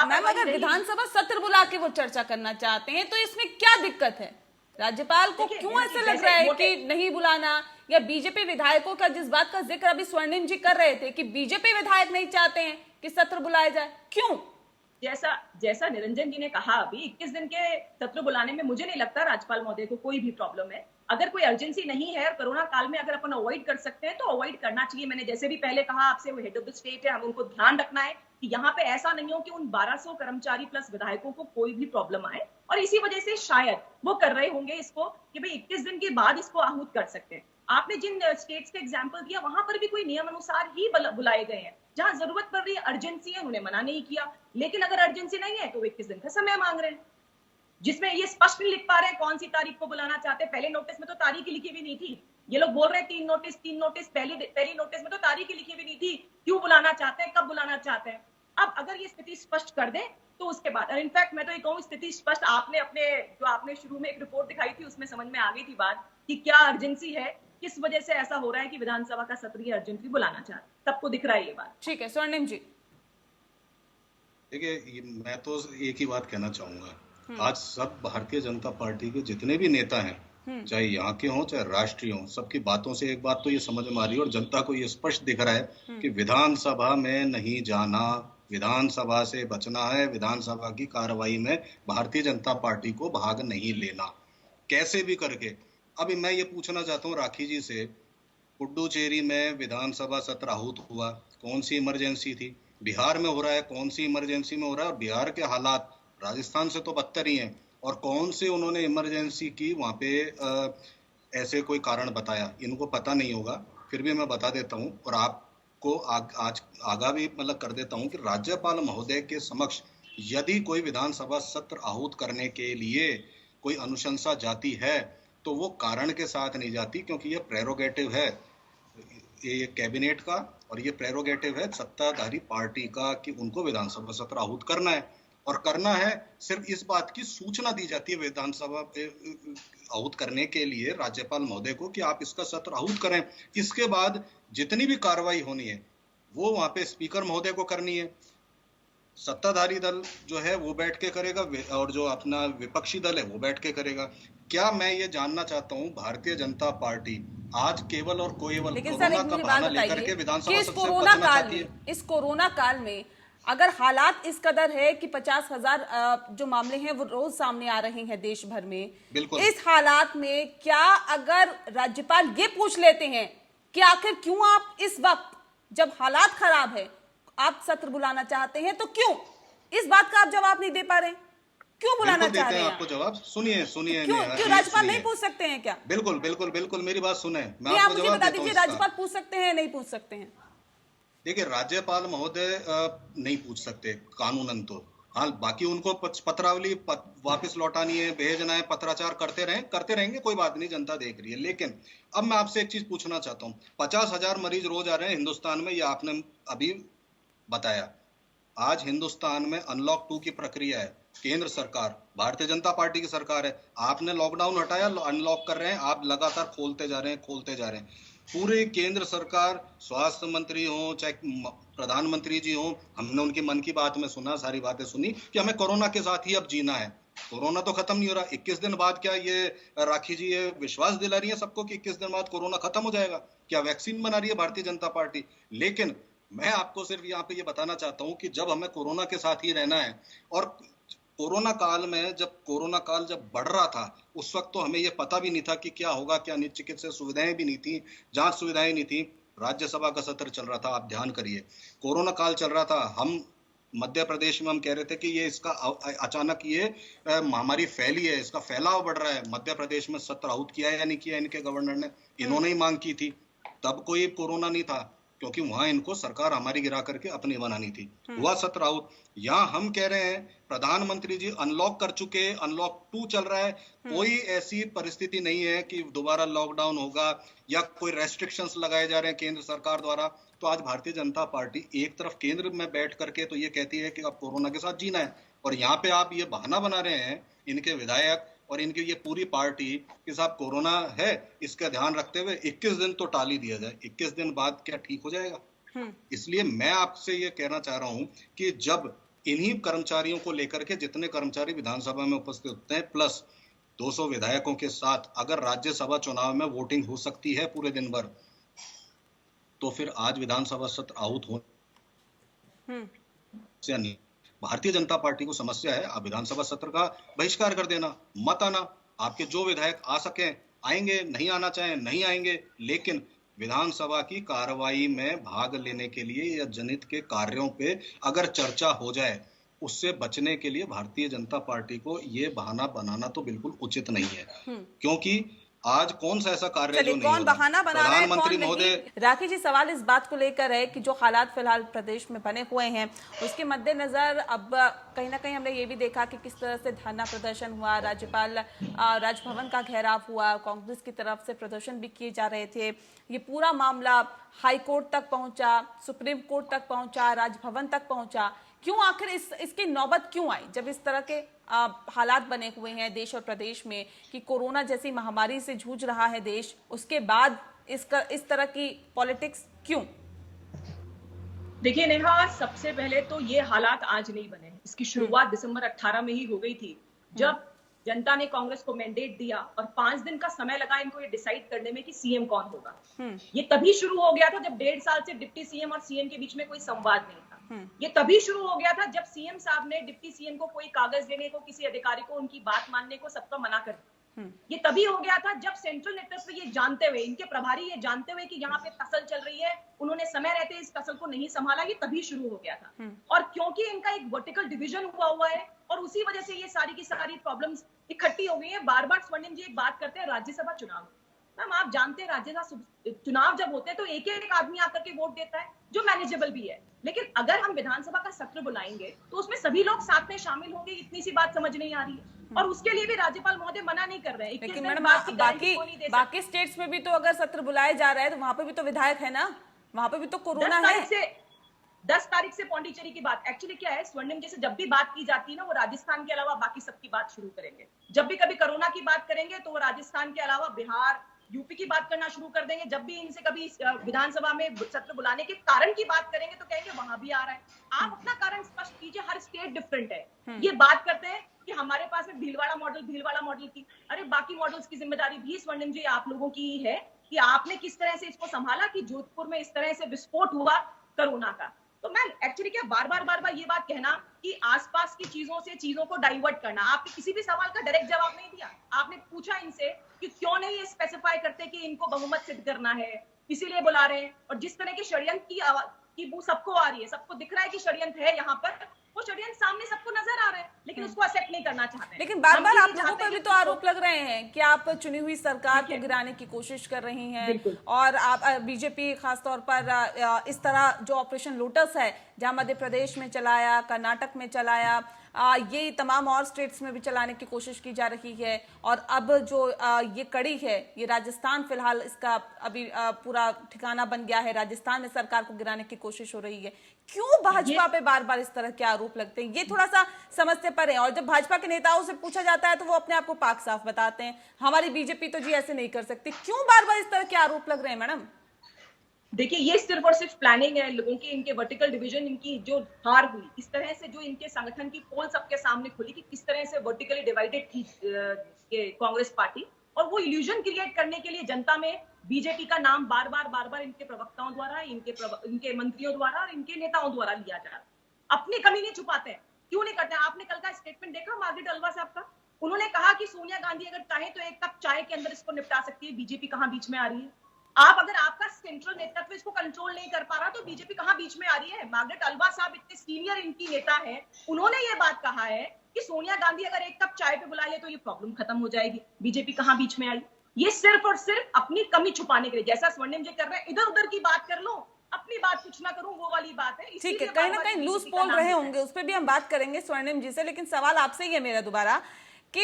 मैम अगर विधानसभा सत्र बुला के वो चर्चा करना चाहते हैं तो इसमें क्या दिक्कत है? राज्यपाल को क्यों ऐसे लग रहा है कि नहीं बुलाना, या बीजेपी विधायकों का जिस बात का जिक्र अभी स्वर्णिम जी कर रहे थे कि बीजेपी विधायक नहीं चाहते हैं कि सत्र बुलाया जाए, क्यों? जैसा निरंजन जी ने कहा, अभी 21 दिन के सत्र बुलाने में मुझे नहीं लगता राज्यपाल महोदय को कोई भी प्रॉब्लम है। अगर कोई अर्जेंसी नहीं है और कोरोना काल में अगर अपन अवॉइड कर सकते हैं तो अवॉइड करना चाहिए। मैंने जैसे भी पहले कहा आपसे, वो हेड ऑफ द स्टेट है, हमें उनको ध्यान रखना है कि यहाँ पे ऐसा नहीं हो कि उन 1200 कर्मचारी प्लस विधायकों को कोई भी प्रॉब्लम आए, और इसी वजह से शायद वो कर रहे होंगे इसको कि भाई 21 दिन के बाद इसको आहूत कर सकते हैं। आपने जिन स्टेट्स के एग्जाम्पल दिया वहां पर भी कोई नियम अनुसार ही बुलाए गए हैं। जहां जरूरत पड़ रही है, अर्जेंसी है, उन्होंने मना नहीं किया, लेकिन अगर अर्जेंसी नहीं है तो 21 दिन का समय मांग रहे हैं, जिसमें ये स्पष्ट नहीं लिख पा रहे हैं कौन सी तारीख को बुलाना चाहते हैं। पहले नोटिस में तो तारीख ही लिखी भी नहीं थी, ये लोग बोल रहे हैं 3 नोटिस, पहली नोटिस में तो तारीख ही लिखी भी नहीं थी, क्यों बुलाना चाहते हैं, कब बुलाना चाहते हैं। अब अगर ये स्थिति स्पष्ट कर दे तो उसके बाद, और इनफैक्ट मैं तो ये कहूँ स्थिति स्पष्ट, आपने शुरू में एक रिपोर्ट दिखाई थी उसमें समझ में आ गई थी बात कि क्या अर्जेंसी है, किस वजह से ऐसा हो रहा है कि विधानसभा का सत्र ये अर्जेंटली बुलाना चाहते, सबको दिख रहा है ये बात। ठीक है स्वर्णिम जी। देखिए, मैं तो एक ही बात कहना चाहूंगा, आज सब भारतीय जनता पार्टी के जितने भी नेता हैं, चाहे यहाँ के हों चाहे राष्ट्रीय हों, सबकी बातों से एक बात तो ये समझ में आ रही है और जनता को ये स्पष्ट दिख रहा है कि विधानसभा में नहीं जाना, विधानसभा से बचना है, विधानसभा की कार्रवाई में भारतीय जनता पार्टी को भाग नहीं लेना, कैसे भी करके। अभी मैं ये पूछना चाहता हूँ राखी जी से, पुडुचेरी में विधानसभा सत्र आहूत हुआ, कौन सी इमरजेंसी थी? बिहार में हो रहा है, कौन सी इमरजेंसी में हो रहा है? और बिहार के हालात राजस्थान से तो बदतर ही हैं, और कौन से उन्होंने इमरजेंसी की वहाँ पे ऐसे कोई कारण बताया? इनको पता नहीं होगा, फिर भी मैं बता देता हूँ और आपको आज आगाह भी मतलब कर देता हूँ कि राज्यपाल महोदय के समक्ष यदि कोई विधानसभा सत्र आहूत करने के लिए कोई अनुशंसा जाती है तो वो कारण के साथ नहीं जाती, क्योंकि ये प्रेरोगेटिव है ये कैबिनेट का, और ये प्रेरोगेटिव है सत्ताधारी पार्टी का कि उनको विधानसभा सत्र आहूत करना है। और करना है, सिर्फ इस बात की सूचना दी जाती है विधानसभा पे आहूत करने के लिए राज्यपाल महोदय को कि आप इसका सत्र आहूत करें। इसके बाद जितनी भी कार्रवाई होनी है वो वहां पे स्पीकर महोदय को करनी है, सत्ताधारी दल जो है वो बैठ के करेगा और जो अपना विपक्षी दल है वो बैठ के करेगा। क्या मैं ये जानना चाहता हूँ, भारतीय जनता पार्टी आज केवल और केवल कोरोना का बहाना लेकर के विधानसभा सत्र से बचना चाहती है? इस कोरोना काल में अगर हालात इस कदर है कि 50,000 जो मामले हैं वो रोज सामने आ रहे हैं देश भर में, इस हालात में क्या अगर राज्यपाल ये पूछ लेते हैं कि आखिर क्यों आप इस वक्त जब हालात खराब है आप सत्र बुलाना चाहते हैं, तो क्यों? इस बात का आप जवाब नहीं दे पा रहे, क्यों बुलाना चाह रहे हैं? आपको जवाब सुनिए क्यों राज्यपाल नहीं पूछ सकते हैं क्या? बिल्कुल मेरी बात सुने, मैं आपको जवाब बता दीजिए, राज्यपाल पूछ सकते हैं नहीं पूछ सकते हैं? देखिए, राज्यपाल महोदय नहीं पूछ सकते कानूनन तो, हाँ बाकी उनको पत्रावली वापस लौटानी है, भेजना है, पत्राचार करते रहेंगे, कोई बात नहीं, जनता देख रही है। लेकिन अब मैं आपसे एक चीज पूछना चाहता हूँ, 50,000 मरीज रोज आ रहे हैं हिंदुस्तान में, ये आपने अभी बताया। आज हिंदुस्तान में अनलॉक 2 की प्रक्रिया है। केंद्र सरकार, भारतीय जनता पार्टी की सरकार है। आपने लॉकडाउन हटाया, अनलॉक कर रहे हैं, आप लगातार खोलते जा रहे हैं। पूरे केंद्र सरकार, स्वास्थ्य मंत्री हो चाहे प्रधानमंत्री जी हो, हमने उनकी मन की बात में सुना, सारी बातें सुनी कि हमें कोरोना के साथ ही अब जीना है। कोरोना तो खत्म नहीं हो रहा। 21 दिन बाद क्या ये राखी जी ये विश्वास दिला रही है सबको कि 21 दिन बाद कोरोना खत्म हो जाएगा? क्या वैक्सीन बना रही है भारतीय जनता पार्टी? लेकिन मैं आपको सिर्फ यहाँ पे ये बताना चाहता हूँ कि जब हमें कोरोना के साथ ही रहना है, और कोरोना काल में जब कोरोना काल जब बढ़ रहा था, उस वक्त तो हमें ये पता भी नहीं था कि क्या होगा क्या नहीं। चिकित्सा सुविधाएं भी नहीं थी, जांच सुविधाएं नहीं थी। राज्यसभा का सत्र चल रहा था, आप ध्यान करिए, कोरोना काल चल रहा था। हम मध्य प्रदेश में हम कह रहे थे कि ये इसका अचानक ये महामारी फैली है, इसका फैलाव बढ़ रहा है। मध्य प्रदेश में सत्र आहूत किया या नहीं किया इनके गवर्नर ने? इन्होंने ही मांग की थी, तब कोई कोरोना नहीं था, क्योंकि वहां इनको सरकार हमारी गिरा करके अपनी बनानी थी। हुआ सत्र आहूत। यहाँ हम कह रहे हैं प्रधानमंत्री जी अनलॉक कर चुके, अनलॉक 2 चल रहा है। कोई ऐसी परिस्थिति नहीं है कि दोबारा लॉकडाउन होगा या कोई रेस्ट्रिक्शंस लगाए जा रहे हैं केंद्र सरकार द्वारा। तो आज भारतीय जनता पार्टी एक तरफ केंद्र में बैठ करके तो ये कहती है कि अब कोरोना के साथ जीना है, और यहाँ पे आप ये बहाना बना रहे हैं, इनके विधायक और इनकी ये पूरी पार्टी कि साहब कोरोना है, इसका ध्यान रखते हुए 21 दिन तो टाल ही दिया जाए। 21 दिन बाद क्या ठीक हो जाएगा? इसलिए मैं आपसे ये कहना चाह रहा हूं कि जब इन्हीं कर्मचारियों को लेकर के जितने कर्मचारी विधानसभा में उपस्थित होते हैं, प्लस 200 विधायकों के साथ अगर राज्यसभा चुनाव में वोटिंग हो सकती है पूरे दिन भर, तो फिर आज विधानसभा सत्र आहूत हो से नहीं। भारतीय जनता पार्टी को समस्या है, आप विधानसभा सत्र का बहिष्कार कर देना, मत आना। आपके जो विधायक आ सके आएंगे, नहीं आना चाहें नहीं आएंगे, लेकिन विधानसभा की कार्रवाई में भाग लेने के लिए या जनहित के कार्यों पे अगर चर्चा हो जाए, उससे बचने के लिए भारतीय जनता पार्टी को ये बहाना बनाना तो बिल्कुल उचित नहीं है। क्योंकि आज कौन सा ऐसा कार्य जो नहीं कौन हो रहा? बहाना बना रहा है, प्रधानमंत्री कौन महोदय, नहीं? राखी जी, सवाल इस बात को लेकर है कि जो हालात फिलहाल प्रदेश में बने हुए हैं, उसके मद्देनजर अब कहीं ना कहीं हमने ये भी देखा कि किस तरह से धरना प्रदर्शन हुआ, राज्यपाल राजभवन का घेराव हुआ, कांग्रेस की तरफ से प्रदर्शन भी किए जा रहे थे। ये पूरा मामला हाई कोर्ट तक पहुंचा, सुप्रीम कोर्ट तक पहुंचा, राजभवन तक पहुंचा। क्यों आखिर इसकी नौबत क्यों आई, जब इस तरह के हालात बने हुए हैं देश और प्रदेश में कि कोरोना जैसी महामारी से जूझ रहा है देश, उसके बाद इस तरह की पॉलिटिक्स क्यों? देखिए नेहा, सबसे पहले तो ये हालात आज नहीं बने हैं। इसकी शुरुआत दिसंबर 18 में ही हो गई थी, जब जनता ने कांग्रेस को मैंडेट दिया और 5 दिन का समय लगा इनको ये डिसाइड करने में कि सीएम कौन होगा। ये तभी शुरू हो गया था जब 1.5 साल से डिप्टी सीएम और सीएम के बीच में कोई संवाद नहीं था। ये तभी शुरू हो गया था जब सीएम साहब ने डिप्टी सीएम को कोई कागज देने को, किसी अधिकारी को उनकी बात मानने को सबका मना कर दिया। ये तभी हो गया था जब सेंट्रल नेतृत्व ये जानते हुए, इनके प्रभारी ये जानते हुए कि यहाँ पे फसल चल रही है, उन्होंने समय रहते इस फसल को नहीं संभाला। ये तभी शुरू हो गया था। और क्योंकि इनका एक वर्टिकल डिवीजन हुआ है और उसी वजह से ये सारी की सारी प्रॉब्लम्स इकट्ठी हो गई है। बार बार स्वर्णिम जी एक बात करते हैं राज्यसभा चुनाव। मैम, आप जानते हैं राज्यसभा चुनाव जब होते हैं तो एक एक आदमी आकर के वोट देता है, जो मैनेजेबल भी है। लेकिन अगर हम विधानसभा का सत्र बुलाएंगे तो उसमें सभी लोग साथ में शामिल होंगे, इतनी सी बात समझ नहीं आ रही है। और उसके लिए भी राज्यपाल महोदय मना नहीं कर रहे हैं। लेकिन मैडम, बाकी स्टेट्स में भी तो अगर सत्र बुलाया जा रहा है तो वहां पे भी तो विधायक है ना, वहां पे भी तो कोरोना है। 10 तारीख से पौंडीचेरी की बात एक्चुअली क्या है, स्वर्णिम जी से जब भी बात की जाती है ना, वो राजस्थान के अलावा बाकी सबकी बात शुरू करेंगे। जब भी कभी कोरोना की बात करेंगे तो वो राजस्थान के अलावा बिहार, यूपी की बात करना शुरू कर देंगे। जब भी इनसे कभी विधानसभा में सत्र बुलाने के कारण की बात करेंगे तो कहेंगे वहां भी आ रहा है। आप अपना कारण स्पष्ट कीजिए, हर स्टेट डिफरेंट है। ये बात करते हैं कि हमारे पास में भीलवाड़ा मॉडल की, अरे बाकी मॉडल्स की जिम्मेदारी भी स्वर्णिम जी आप लोगों की ही है कि आपने किस तरह से इसको संभाला कि जोधपुर में इस तरह से विस्फोट हुआ कोरोना का। तो मैम एक्चुअली क्या बार बार ये बात कहना कि आसपास की चीजों से चीजों को डाइवर्ट करना, आपने किसी भी सवाल का डायरेक्ट जवाब नहीं दिया। आपने पूछा इनसे कि क्यों नहीं ये स्पेसिफाई करते कि इनको बहुमत सिद्ध करना है, इसीलिए बुला रहे हैं। और जिस तरह के षड्यंत्र की बू सबको आ रही है, सबको दिख रहा है कि षड्यंत्र है यहाँ पर, वो षड्यंत्र सामने सबको नजर आ रहा है, लेकिन उसको एक्सेप्ट नहीं करना चाहते हैं। लेकिन बार बार आप लोगों पर भी तो आरोप लग रहे हैं कि आप चुनी हुई सरकार को गिराने की कोशिश कर रही हैं, और आप बीजेपी खासतौर पर इस तरह जो ऑपरेशन लोटस है जहां मध्य प्रदेश में चलाया, कर्नाटक में चलाया, ये तमाम और स्टेट्स में भी चलाने की कोशिश की जा रही है। और अब जो ये कड़ी है, ये राजस्थान फिलहाल इसका अभी पूरा ठिकाना बन गया है। राजस्थान में सरकार को गिराने की कोशिश हो रही है। क्यों भाजपा पे बार बार इस तरह के आरोप लगते हैं, ये थोड़ा सा समझते पर है। और जब भाजपा के नेताओं से पूछा जाता है तो वो अपने आप को पाक साफ बताते हैं, हमारी बीजेपी तो जी ऐसे नहीं कर सकती। क्यों बार बार इस तरह के आरोप लग रहे हैं मैडम? देखिए, ये सिर्फ और सिर्फ प्लानिंग है लोगों की, इनके वर्टिकल डिवीजन, इनकी जो हार हुई, इस तरह से जो इनके संगठन की पोल सबके सामने खुली कि किस तरह से वर्टिकली डिवाइडेड थी कांग्रेस पार्टी, और वो इल्यूजन क्रिएट करने के लिए जनता में बीजेपी का नाम बार बार इनके प्रवक्ताओं द्वारा, इनके मंत्रियों द्वारा और इनके नेताओं द्वारा लिया जा रहा है। अपनी कमी नहीं छुपाते हैं। क्यों नहीं करते हैं? आपने कल का स्टेटमेंट देखा मार्गरेट अलवा साहब का? उन्होंने कहा कि सोनिया गांधी अगर चाहे तो एक कप चाय के अंदर इसको निपटा सकती है, बीजेपी कहां बीच में आ रही है। आप अगर आपका सेंट्रल नेतृत्व इसको कंट्रोल नहीं कर पा रहा तो बीजेपी कहां बीच में आ रही है? मार्गरेट अलवा साहब इतने सीनियर इनकी नेता है, उन्होंने ये बात कहा है कि सोनिया गांधी अगर एक कप चाय पे बुला ले तो ये प्रॉब्लम खत्म हो जाएगी। बीजेपी कहां बीच में आई? ये सिर्फ और सिर्फ अपनी कमी छुपाने के लिए, जैसा स्वर्णिम जी कर रहे हैं, इधर उधर की बात कर लो, अपनी बात कुछ ना करूं, वो वाली बात है। ठीक है, कहीं ना कहीं लूज पोल रहे होंगे, उस पर भी हम बात करेंगे स्वर्णिम जी से। लेकिन सवाल आपसे ही है मेरा दोबारा कि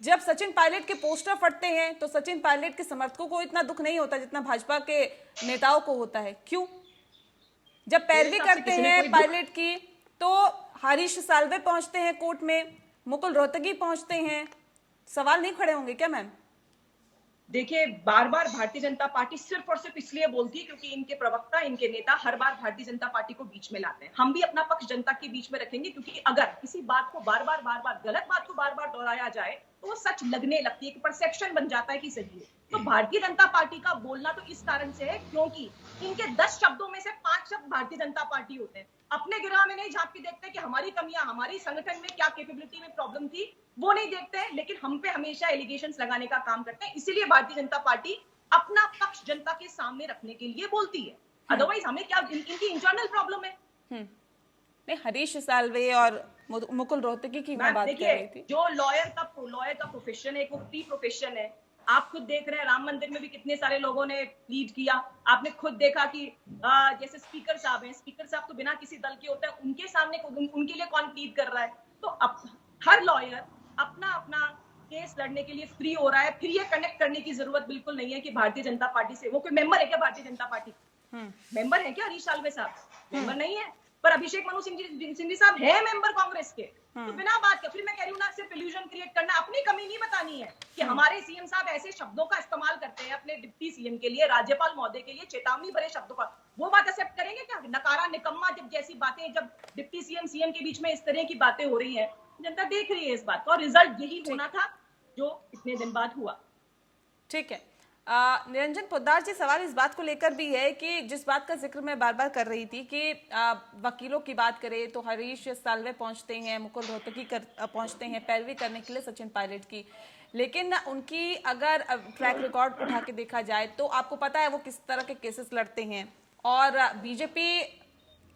जब सचिन पायलट के पोस्टर फटते हैं तो सचिन पायलट के समर्थकों को इतना दुख नहीं होता जितना भाजपा के नेताओं को होता है। क्यों? जब पैरवी करते हैं पायलट की तो हरीश साल्वे पहुंचते हैं कोर्ट में, मुकुल रोहतगी पहुंचते हैं, सवाल नहीं खड़े होंगे क्या मैम? देखिए, बार बार भारतीय जनता पार्टी सिर्फ और सिर्फ इसलिए बोलती है क्योंकि इनके प्रवक्ता, इनके नेता हर बार भारतीय जनता पार्टी को बीच में लाते हैं। हम भी अपना पक्ष जनता के बीच में रखेंगे, क्योंकि अगर किसी बात को बार बार गलत बात को बार बार दोहराया जाए तो वो सच लगने लगती है, कि परसेप्शन बन जाता है कि सही है। तो भारतीय जनता पार्टी का बोलना तो इस कारण से है क्योंकि इनके 10 शब्दों में से 5 शब्द भारतीय जनता पार्टी होते हैं। अपने गिरह में नहीं झांक के देखते कि हमारी कमियां, हमारी संगठन में क्या कैपेबिलिटी में प्रॉब्लम थी, वो नहीं देखते हैं, लेकिन हम पे हमेशा एलिगेशंस लगाने का काम करते हैं। इसीलिए भारतीय जनता पार्टी अपना पक्ष जनता के सामने रखने के लिए बोलती है। अदरवाइज हमें क्या, इनकी इंटरनल प्रॉब्लम है। मैं हरीश साल्वे और मुकुल रोहतगी की मैं बात कर रही थी। जो लॉयर का प्रोफेशन है, वो फ्री प्रोफेशन है। आप खुद देख रहे हैं राम मंदिर में भी कितने सारे लोगों ने प्लीड किया। आपने खुद देखा कि जैसे स्पीकर साहब हैं, स्पीकर साहब तो बिना किसी दल के होते हैं, उनके सामने उनके लिए कौन प्लीड कर रहा है? तो अब हर लॉयर अपना अपना केस लड़ने के लिए फ्री हो रहा है। फिर ये कनेक्ट करने की जरूरत बिल्कुल नहीं है कि भारतीय जनता पार्टी से वो कोई मेंबर है क्या? भारतीय जनता पार्टी मेंबर है क्या? हरीश साल्वे साहब मेंबर नहीं है, पर अभिषेक मनु सिंघवी साहब है मेंबर कांग्रेस के। तो बिना बात के फिर मैं कह रही हूँ ना, सिर्फ इल्यूजन क्रिएट करना, अपनी कमी नहीं बतानी है कि हमारे सीएम साहब ऐसे शब्दों का इस्तेमाल करते हैं अपने डिप्टी सीएम के लिए, राज्यपाल महोदय के लिए, चेतावनी भरे शब्दों का। वो बात एक्सेप्ट करेंगे क्या? नकारा निकम्मा जब जैसी बातें, जब डिप्टी सीएम के बीच में इस तरह की बातें हो रही है, जनता देख रही है इस बात को, और रिजल्ट यही होना था जो इतने दिन बाद हुआ। ठीक है, निरंजन पोद्दार जी, सवाल इस बात को लेकर भी है कि जिस बात का जिक्र मैं बार बार कर रही थी कि वकीलों की बात करें तो हरीश साल्वे पहुंचते हैं, मुकुल रोहतगी पहुंचते हैं पैरवी करने के लिए सचिन पायलट की, लेकिन उनकी अगर ट्रैक रिकॉर्ड उठा के देखा जाए तो आपको पता है वो किस तरह के केसेस लड़ते हैं और बीजेपी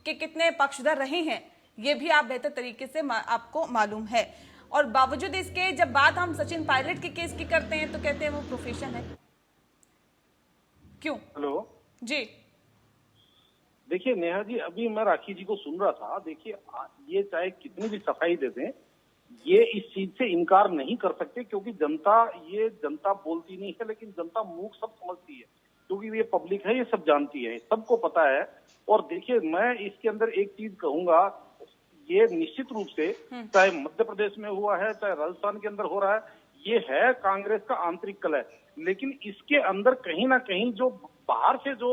के कितने पक्षधर रहे हैं, ये भी आप बेहतर तरीके से आपको मालूम है। और बावजूद इसके जब बात हम सचिन पायलट के केस की करते हैं तो कहते हैं वो प्रोफेशन है। क्यों? हेलो जी, देखिए नेहा जी, अभी मैं राखी जी को सुन रहा था। देखिए, ये चाहे कितनी भी सफाई दे दें, ये इस चीज से इनकार नहीं कर सकते, क्योंकि जनता बोलती नहीं है, लेकिन जनता मूक सब समझती है, क्योंकि ये पब्लिक है, ये सब जानती है, सबको पता है। और देखिए, मैं इसके अंदर एक चीज कहूंगा, ये निश्चित रूप से चाहे मध्य प्रदेश में हुआ है, चाहे राजस्थान के अंदर हो रहा है, ये है कांग्रेस का आंतरिक कलह। लेकिन इसके अंदर कहीं ना कहीं जो बाहर से जो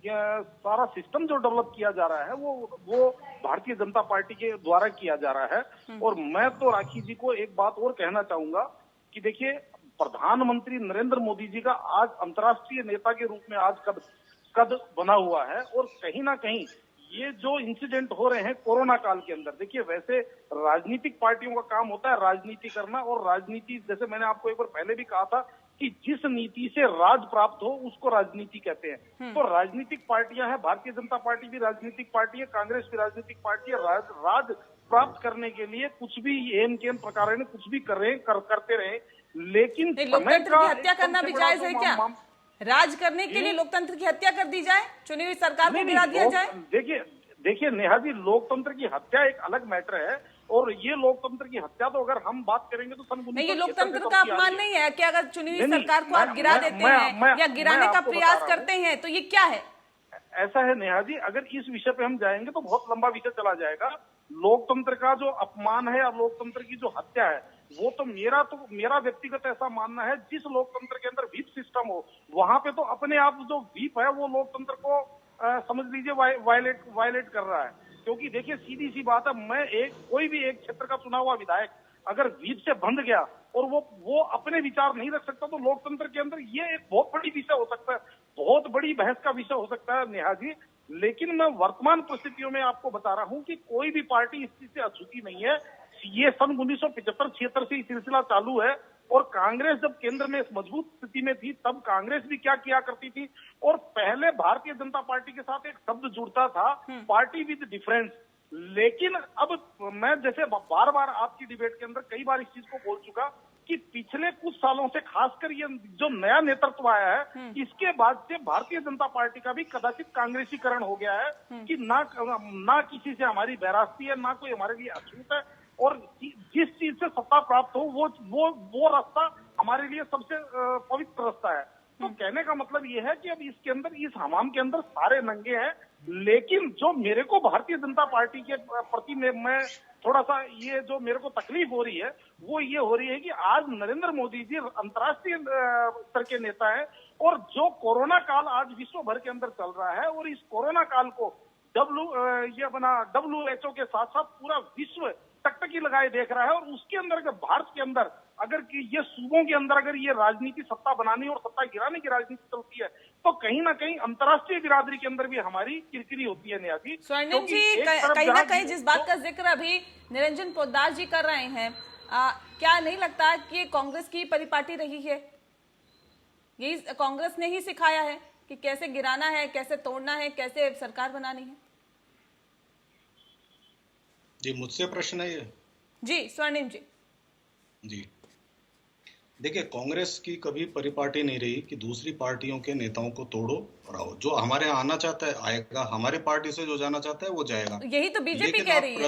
सारा सिस्टम जो डेवलप किया जा रहा है वो भारतीय जनता पार्टी के द्वारा किया जा रहा है। और मैं तो राखी जी को एक बात और कहना चाहूंगा कि देखिए, प्रधानमंत्री नरेंद्र मोदी जी का आज अंतर्राष्ट्रीय नेता के रूप में आज कद बना हुआ है, और कहीं ना कहीं ये जो इंसिडेंट हो रहे हैं कोरोना काल के अंदर, देखिए वैसे राजनीतिक पार्टियों का काम होता है राजनीति करना, और राजनीति, जैसे मैंने आपको एक बार पहले भी कहा था कि जिस नीति से राज प्राप्त हो उसको राजनीति कहते हैं। तो राजनीतिक पार्टियां हैं, भारतीय जनता पार्टी भी राजनीतिक पार्टी है, कांग्रेस भी राजनीतिक पार्टी है। राज प्राप्त करने के लिए कुछ भी एम के प्रकार ने कुछ भी करते रहे, लेकिन लोकतंत्र की हत्या करना भी जायज है क्या? राज करने के लिए लोकतंत्र की हत्या कर दी जाए, चुनी हुई सरकार को गिरा दिया जाए? देखिए नेहा जी, लोकतंत्र की हत्या एक अलग मैटर है, और ये लोकतंत्र की हत्या तो अगर हम बात करेंगे तो सन नहीं, ये लोकतंत्र का अपमान नहीं है कि अगर चुनी हुई सरकार को आप गिरा देते हैं या गिराने का प्रयास करते हैं, तो ये क्या है? ऐसा है नेहा जी, अगर इस विषय पे हम जाएंगे तो बहुत लंबा विषय चला जाएगा। लोकतंत्र का जो अपमान है और लोकतंत्र की जो हत्या है, वो तो मेरा व्यक्तिगत ऐसा मानना है, जिस लोकतंत्र के अंदर व्हीप सिस्टम हो, वहां पे तो अपने आप जो व्हीप है वो लोकतंत्र को समझ लीजिए वायलेट कर रहा है। क्योंकि देखिए सीधी सी बात है, मैं कोई भी एक क्षेत्र का चुना हुआ विधायक अगर व्हीप से बंध गया और वो अपने विचार नहीं रख सकता, तो लोकतंत्र के अंदर ये एक बहुत बड़ी विषय हो सकता है, बहुत बड़ी बहस का विषय हो सकता है नेहा जी। लेकिन मैं वर्तमान परिस्थितियों में आपको बता रहा हूं कि कोई भी पार्टी इस चीज से अछूती नहीं है। ये सन 1975-76 से सिलसिला चालू है, और कांग्रेस जब केंद्र में मजबूत स्थिति में थी तब कांग्रेस भी क्या किया करती थी, और पहले भारतीय जनता पार्टी के साथ एक शब्द जुड़ता था, पार्टी विद डिफरेंस। लेकिन अब मैं जैसे बार बार आपकी डिबेट के अंदर कई बार इस चीज को बोल चुका कि पिछले कुछ सालों से खासकर ये जो नया नेतृत्व आया है, इसके बाद से भारतीय जनता पार्टी का भी कदाचित कांग्रेसीकरण हो गया है कि ना किसी से हमारी बैरास्ती है, ना कोई हमारे लिए अछूत है, और जिस चीज से सत्ता प्राप्त हो वो रास्ता हमारे लिए सबसे पवित्र रास्ता है। तो कहने का मतलब ये है कि अब इसके अंदर, इस हमाम के अंदर सारे नंगे हैं। लेकिन जो मेरे को भारतीय जनता पार्टी के प्रति मैं थोड़ा सा ये जो मेरे को तकलीफ हो रही है, वो ये हो रही है कि आज नरेंद्र मोदी जी अंतर्राष्ट्रीय स्तर के नेता है, और जो कोरोना काल आज विश्व भर के अंदर चल रहा है, और इस कोरोना काल को WHO के साथ साथ पूरा विश्व टकटकी लगाए देख रहा है। और उसके अंदर अगर भारत के अंदर अगर ये सूबों के अंदर अगर ये राजनीति सत्ता बनाने और सत्ता गिराने की राजनीति चलती है, तो कहीं ना कहीं अंतर्राष्ट्रीय बिरादरी के अंदर भी हमारी किरकिरी होती है नेहा जी। स्वर्णिम जी, कहीं ना कहीं जिस बात का जिक्र अभी निरंजन पोद्दार जी कर रहे हैं, क्या नहीं लगता कि कांग्रेस की परिपाटी रही है? यही कांग्रेस ने ही सिखाया है कि कैसे गिराना है, कैसे तोड़ना है, कैसे सरकार बनानी है? जी, मुझसे प्रश्न है ये? जी स्वर्णिम जी। जी देखिए, कांग्रेस की कभी परिपाटी नहीं रही कि दूसरी पार्टियों के नेताओं को तोड़ो और आओ। जो हमारे यहाँ आना चाहता है आएगा, हमारे पार्टी से जो जाना चाहता है वो जाएगा। यही तो बीजेपी कह रही है,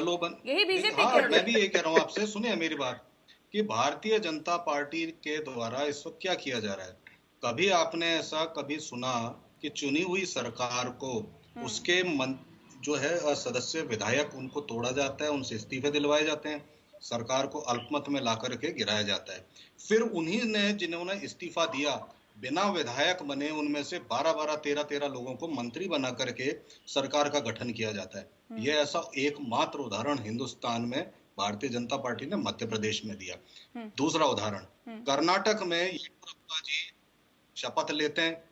यही बीजेपी कह रही है। मैं भी यही कह रहा हूँ आपसे, सुनिए मेरी बात, कि भारतीय जनता पार्टी के द्वारा इस वक्त क्या किया जा रहा है। कभी आपने ऐसा कभी सुना कि चुनी हुई सरकार को उसके जो है सदस्य विधायक उनको तोड़ा जाता है, उनसे इस्तीफे दिलवाए जाते हैं, सरकार को अल्पमत में ला करके गिराया जाता है। फिर उन्हीं ने जिन्होंने इस्तीफा दिया बिना विधायक बने, उनमें से 12-12, 13-13 लोगों को मंत्री बना करके सरकार का गठन किया जाता है। यह ऐसा एकमात्र उदाहरण हिंदुस्तान में भारतीय जनता पार्टी ने मध्य प्रदेश में दिया। दूसरा उदाहरण, कर्नाटक में येदियुरप्पा जी शपथ लेते हैं,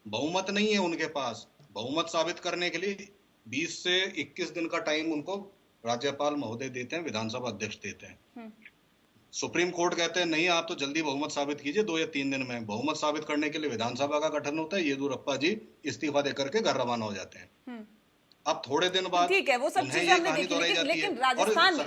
बहुमत नहीं है उनके पास। बहुमत साबित करने के लिए 20 से 21 दिन का टाइम उनको राज्यपाल महोदय देते हैं, विधानसभा अध्यक्ष देते हैं। सुप्रीम कोर्ट कहते हैं नहीं, आप तो जल्दी बहुमत साबित कीजिए, 2 या 3 दिन में। बहुमत साबित करने के लिए विधानसभा का गठन होता है, येदियुरप्पा जी इस्तीफा देकर के घर रवाना हो जाते हैं। अब थोड़े दिन बाद ठीक है, वो सब चीजें हमने देखी, लेकिन राजस्थान में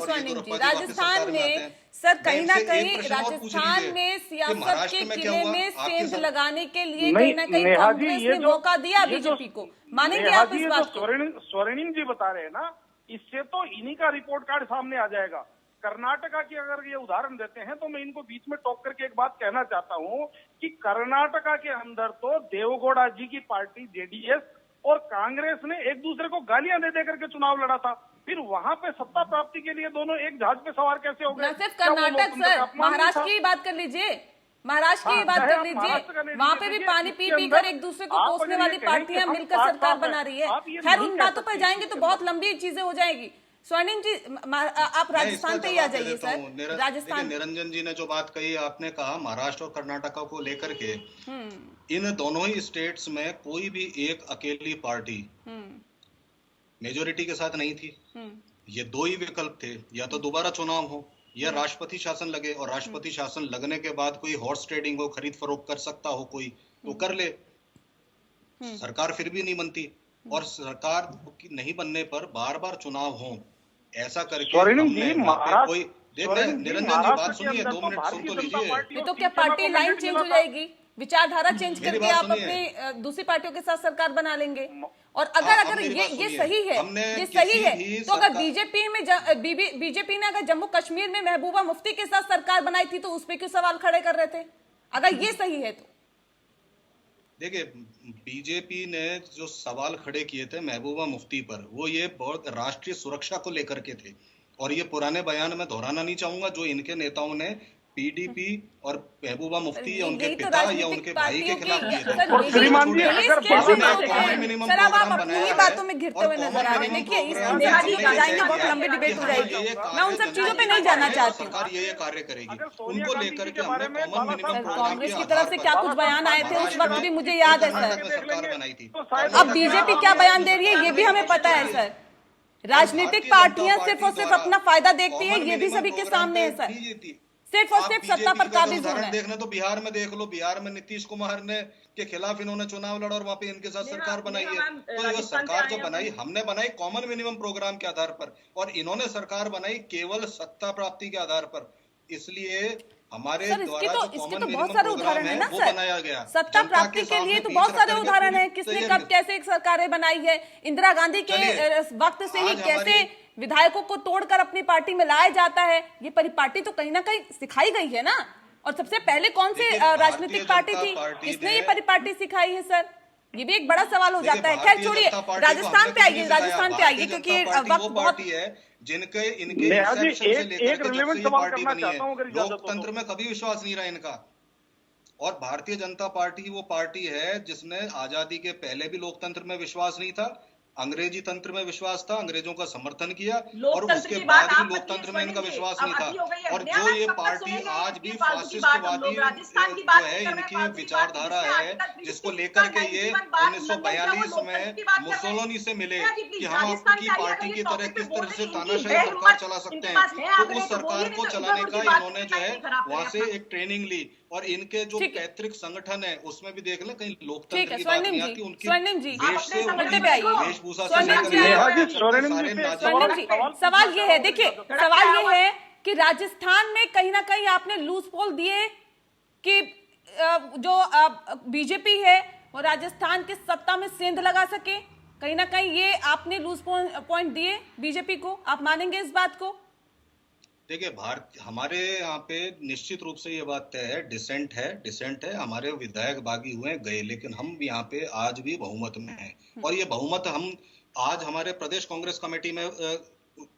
स्वर्णिम जी, राजस्थान में सर कहीं ना कहीं राजस्थान में सियासत के किले में सेंध लगाने के लिए कहीं ना कहीं कांग्रेस ने मौका दिया बीजेपी को। मानेंगे आप इस बात को? स्वर्णिम जी बता रहे हैं ना, इससे तो इन्हीं का रिपोर्ट कार्ड सामने आ जाएगा। कर्नाटका की अगर ये उदाहरण देते हैं तो मैं इनको बीच में टोक करके एक बात कहना चाहता हूँ कि कर्नाटका के अंदर तो देवगौड़ा जी की पार्टी जेडीएस और कांग्रेस ने एक दूसरे को गालियां दे दे करके चुनाव लड़ा था। फिर वहां पे सत्ता प्राप्ति के लिए दोनों एक जहाज पे सवार कैसे हो गए? न सिर्फ कर्नाटक सर, महाराष्ट्र की बात कर लीजिए, महाराष्ट्र की बात कर लीजिए, वहाँ पे भी पानी पी पी कर एक दूसरे को कोसने वाली पार्टियां मिलकर सरकार बना रही है। खैर उन बातों पर जाएंगे तो बहुत लंबी चीजें हो जाएगी। स्वर्णिम जी, आप राजस्थान पे ही आ जाइए सर। राजस्थान, निरंजन जी ने जो बात कही, आपने कहा महाराष्ट्र और कर्नाटका को लेकर के, इन दोनों ही स्टेट्स में कोई भी एक अकेली पार्टी मेजोरिटी के साथ नहीं थी। ये 2 ही विकल्प थे, या तो दोबारा चुनाव हो या राष्ट्रपति शासन लगे, और राष्ट्रपति शासन लगने के बाद कोई हॉर्स ट्रेडिंग हो, खरीद फरोख्त कर सकता हो कोई, तो कर ले। सरकार फिर भी नहीं बनती, और सरकार की नहीं बनने पर बार बार चुनाव हो, ऐसा करके कोई निरंजन जी बात सुनिए, 2 मिनट सुन तो लीजिए। तो क्या पार्टी लाइन चेंज हो जाएगी? विचारधारा चेंज मेरी करके बात आप सुनिए। अपने दूसरी पार्टियों के साथ सरकार बना लेंगे। और हाँ, अगर अब अगर मेरी बात ये सुनिए। सही है, हमने ये किसी सही है, भी तो अगर सरकार- बीजेपी ने अगर जम्मू कश्मीर में महबूबा मुफ्ती के साथ सरकार बनाई थी तो उस पर क्यों सवाल खड़े कर रहे थे, अगर ये सही है तो? देखिए, बीजेपी ने जो सवाल खड़े किए थे महबूबा मुफ्ती पर, वो ये बहुत राष्ट्रीय सुरक्षा को लेकर के थे। और ये पुराने बयान में दोहराना नहीं चाहूंगा जो इनके नेताओं ने पीडीपी और महबूबा मुफ्ती या उनके यही तो पिता या राजनीतिक उनके भाई के पार्टियों खिलाफ की- किए थे। सर, और श्रीमान जी, यही अगर इसके बात विरोध में है। कॉमन मिनिमम सर, अब आप प्रोग्राम अपनी बनाया ही है बातों में घिरते और हुए नजर आ रहे हैं। कॉमन देखिए, इस मिनिमम नेहाजी प्रोग्राम जाएंगे, में बहुत क्या लंबी है डिबेट कि हो हाँ, जाएगी। ये कार्य मैं उन सब चीजों पे नहीं जनता जाना है, चाहती हूँ। सरकार ये कार्य करेगी। अगर सोनिया उनको गांधी लेकर जी के के बारे हमने में कॉमन बाला मिनिमम साहब प्रोग्राम कांग्रेस के की तरफ से क्या कुछ बयान आए थे उस वक्त भी मुझे याद है सर। सरकार बनाई थी। अब बीजेपी क्या बयान दे रही है ये भी हमें पता है सर। राजनीतिक पार्टियां सिर्फ और सिर्फ अपना फायदा देखती है, ये भी सभी के सामने है सर। सिर्फ और सिर्फ सत्ता पर काबिज होना है। देखना तो बिहार में देख लो, बिहार में नीतीश कुमार ने के खिलाफ इन्होंने चुनाव लड़ा और वहां पे इनके साथ सरकार बनाई है। तो ये सरकार जो बनाई, हमने बनाई कॉमन मिनिमम प्रोग्राम के आधार पर, और इन्होंने सरकार बनाई केवल सत्ता प्राप्ति के आधार पर। इसलिए हमारे सर, द्वारा जो इसके कॉमन तो बहुत मिनिमम सारे प्रोग्राम उदाहरण है ना वो सर। बनाया गया सत्ता जनता प्राप्ति के सामने लिए तो 20 बहुत सारे रखने के उदाहरण लिए है, किसने तैयारी कब कैसे एक सरकारें बनाई है। इंदिरा गांधी के चलिए, वक्त से ही आज कैसे हमारी- विधायकों को तोड़कर अपनी पार्टी में लाया जाता है, ये परिपाटी तो कहीं ना कहीं सिखाई गई है ना। और सबसे पहले कौन सी देखिए, राजनीतिक पार्टी भारतीय थी जनता पार्टी इसने ने- ये परिपाटी सिखाई है सर? ये भी एक बड़ा सवाल हो देखिए, जाता है। खैर भारतीय छोड़िए, जनता पार्टी को राजस्थान हमने पे कुछ आइए, नहीं सिखाया। राजस्थान पे आइए, भारतीय क्योंकि जनता पार्टी वक्त वो बहुत पार्टी है जिनके इनके नेहा जी, इंसेप्शन से एक लेकर के जब relevant से ये सवाल पार्टी करना बनी चाहता हूं, अगर है, इजाजत हो तो। लोकतंत्र में कभी विश्वास नहीं रहा इनका। और भारतीय जनता पार्टी वो पार्टी है जिसने आजादी के पहले भी लोकतंत्र में विश्वास नहीं था, अंग्रेजी तंत्र में विश्वास था, अंग्रेजों का समर्थन किया, और लोकतंत्र उसके की बात बाद भी आप लोकतंत्र में इनका सुनेंगे। विश्वास अब नहीं अति हो था। गई है। और नया जो बात ये कब तक पार्टी सुनेंगे? आज भी ये फालतू की बात हम फासिस्टवादी लोग राजस्थान की बात जो है कर रहे हैं, इनकी फालतू की विचारधारा बात है, जिससे आज जिसको तक लेकर के किसी ये का बात 1942 लोकतंत्र में की बात कर रहे हैं। मुसोलिनी से मिले नेहा जी, कि प्लीज, हम राजस्थान आपकी के आइए, पार्टी अगर की इस तरह टॉपिक पे किस बोल तरह रहे से हैं, इनकी तानाशाही है सरकार हिम्मत, चला सकते इनके हैं। पास है तो आंकड़े, उस तो सरकार बोलिए को नहीं तो चलाने इधर का उनकी बात इन्होंने जो नहीं है खराब करें वहां से अपना। एक ट्रेनिंग ली, और इनके जो ठीक है। पैतृक संगठन है उसमें भी देख लें कहीं ठीक लोकतंत्र है, की बात स्वर्णिम नहीं जी, आती। उनकी स्वर्णिम जी, आप वेश अपने से संगठन उनकी पे आइए। वेशभूषा से स्वर्णिम लेकर जी, के नेहा जी, सारे स्वर्णिम जी, नाचने स्वर्णिम जी, सवाल सवाल ये है, देखिए सड़क सवाल पे ये आवाज- है कि राजस्थान में कहीं ना कहीं आपने लूज पोल दिए कि जो बीजेपी है वो राजस्थान की सत्ता में सेंध लगा सके। कहीं ना कहीं ये आपने लूज पॉइंट दिए बीजेपी को, आप मानेंगे इस बात को? देखिए, भारत हमारे यहाँ पे निश्चित रूप से ये बात तय है, डिसेंट है। हमारे विधायक बागी हुए गए, लेकिन हम यहाँ पे आज भी बहुमत में हैं। और ये बहुमत हम आज हमारे प्रदेश कांग्रेस कमेटी में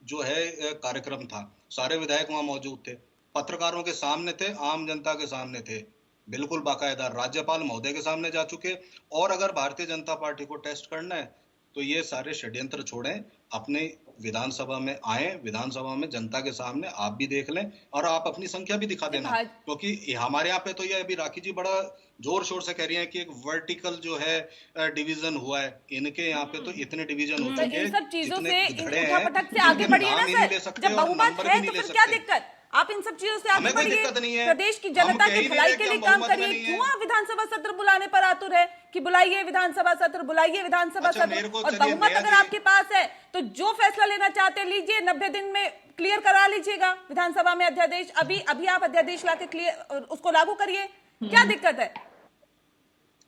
जो है कार्यक्रम था, सारे विधायक वहां मौजूद थे, पत्रकारों के सामने थे, आम जनता के सामने थे, बिल्कुल बाकायदा राज्यपाल महोदय के सामने जा चुके। और अगर भारतीय जनता पार्टी को टेस्ट करना है तो ये सारे षड्यंत्र छोड़ें, अपने विधानसभा में आए, विधानसभा में जनता के सामने आप भी देख लें और आप अपनी संख्या भी दिखा देना। क्योंकि हमारे यहाँ पे तो ये अभी राखी जी बड़ा जोर शोर से कह रही हैं कि एक वर्टिकल जो है डिवीजन हुआ है, इनके यहाँ पे तो इतने डिवीजन हो चुके हैं, इन सब चीजों जितने से धड़े हैं, उठापटक से आगे जिनके बढ़िए ना नाम ही नहीं ले सर। सकते जब और बहुमत नंबर है भी तो नहीं फिर ले क्या सकते। दिक्कत? आप इन सब चीजों से आगे हमें कोई बढ़िए, दिक्कत नहीं है। प्रदेश की हम जनता कह की ही नहीं भलाई रहे के कि लिए हम काम बहुमत में करिए। नहीं क्यों है। आप विधानसभा सत्र बुलाने पर आतुर है कि बुलाइए विधानसभा सत्र, बुलाइए विधानसभा अच्छा, सत्र? मेरे को और चलिए, बहुमत नेहा अगर जी- आपके पास है तो जो फैसला लेना चाहते हैं लीजिए, 90 दिन में क्लियर करा लीजिएगा विधानसभा में अध्यादेश। अभी आप अध्यादेश लाके क्लियर उसको लागू करिए, क्या दिक्कत है?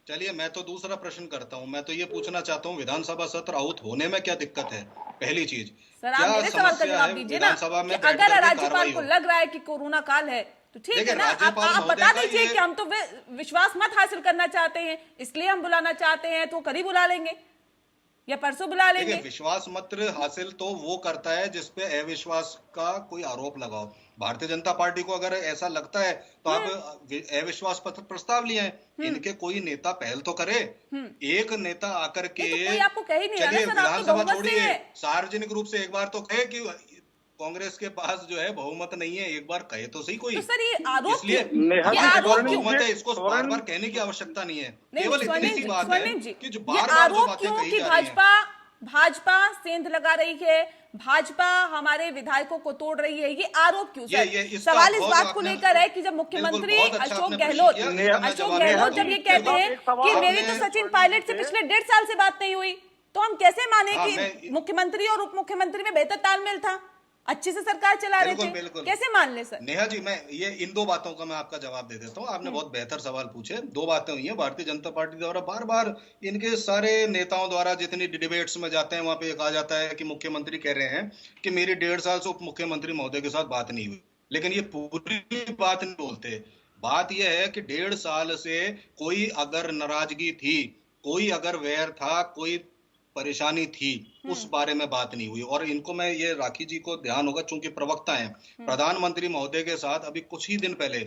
चलिए, मैं तो दूसरा प्रश्न करता हूं। मैं तो ये पूछना चाहता हूँ, विधानसभा सत्र आउट होने में क्या दिक्कत है? पहली चीज, सर आप क्या मेरे सवाल का समस्या जवाब है दीजिए ना विधानसभा में कि बैठ अगर करके राज्यपाल कार्रवाई को हो? लग रहा है कि कोरोना काल है तो ठीक है देखिए, ना, आप राज्यपाल बता महोदय का दीजिए ये- कि हम तो विश्वास मत हासिल करना चाहते हैं इसलिए हम बुलाना चाहते हैं, तो कल ही बुला लेंगे या परसों बुला लेंगे। देखिए, विश्वास मत हासिल तो वो करता है जिसपे अविश्वास का कोई आरोप लगाओ। भारतीय जनता पार्टी को अगर ऐसा लगता है तो आप अविश्वास पत्र प्रस्ताव लिए हैं। इनके कोई नेता पहल तो करे, एक नेता आकर के, ये तो कोई आपको कह ही नहीं रहा ना चलिए सर, आप तो विधानसभा बहुमत से छोड़िए, है। सार्वजनिक रूप से एक बार तो कहे कि कांग्रेस के पास जो है बहुमत नहीं है, एक बार कहे तो सही कोई। तो सर ये आरोप इसलिए क्यों? नेहा ये जी, आरोप स्वर्णिम क्यों? बहुमत है, इसको बार स्वर्णिम- बार कहने की आवश्यकता नहीं है। नहीं, केवल इतनी स्वर्णिम सी जी, बात स्वर्णिम है जी, कि जो ये बार बार जो आरोप बातें क्यों कही कि जा रही हैं, भाजपा सेंध लगा रही है, भाजपा हमारे विधायकों को तोड़ रही है, ये आरोप क्यों ये सर? इसका सवाल इस बहुत बात को आपने- लेकर है कि जब मुख्यमंत्री बिल्कुल, बहुत अच्छा अशोक आपने प्रश्न गहलोत किया, इसका मैं अशोक जवाब गहलोत देता जब ये हूं। कहते हैं एक सवाल कि मेरी आपने- तो सचिन पायलट से पिछले 1.5 साल से बात नहीं हुई, तो हम कैसे माने हाँ, कि मैं- मुख्यमंत्री और उप मुख्यमंत्री में बेहतर तालमेल था? अच्छे से सरकार चला रहे बिल्कुल, थे, बिल्कुल। कैसे मान ले सर? नेहा जी, मैं ये इन दो बातों का मैं आपका जवाब दे देता हूँ। आपने बहुत बेहतर सवाल पूछे। दो बातें हुई हैं। भारतीय जनता पार्टी द्वारा बार बार इनके सारे नेताओं द्वारा जितनी डिबेट्स में जाते हैं वहां पे कहा जाता है कि मुख्यमंत्री कह रहे हैं कि मेरी 1.5 साल से उप मुख्यमंत्री महोदय के साथ बात नहीं हुई, लेकिन ये पूरी बात नहीं बोलते। बात यह है कि 1.5 साल से कोई अगर नाराजगी थी, कोई अगर वैर था, कोई परेशानी थी, उस बारे में बात नहीं हुई। और इनको मैं ये राखी जी को ध्यान होगा, चूंकि प्रवक्ता हैं, प्रधानमंत्री महोदय के साथ अभी कुछ ही दिन पहले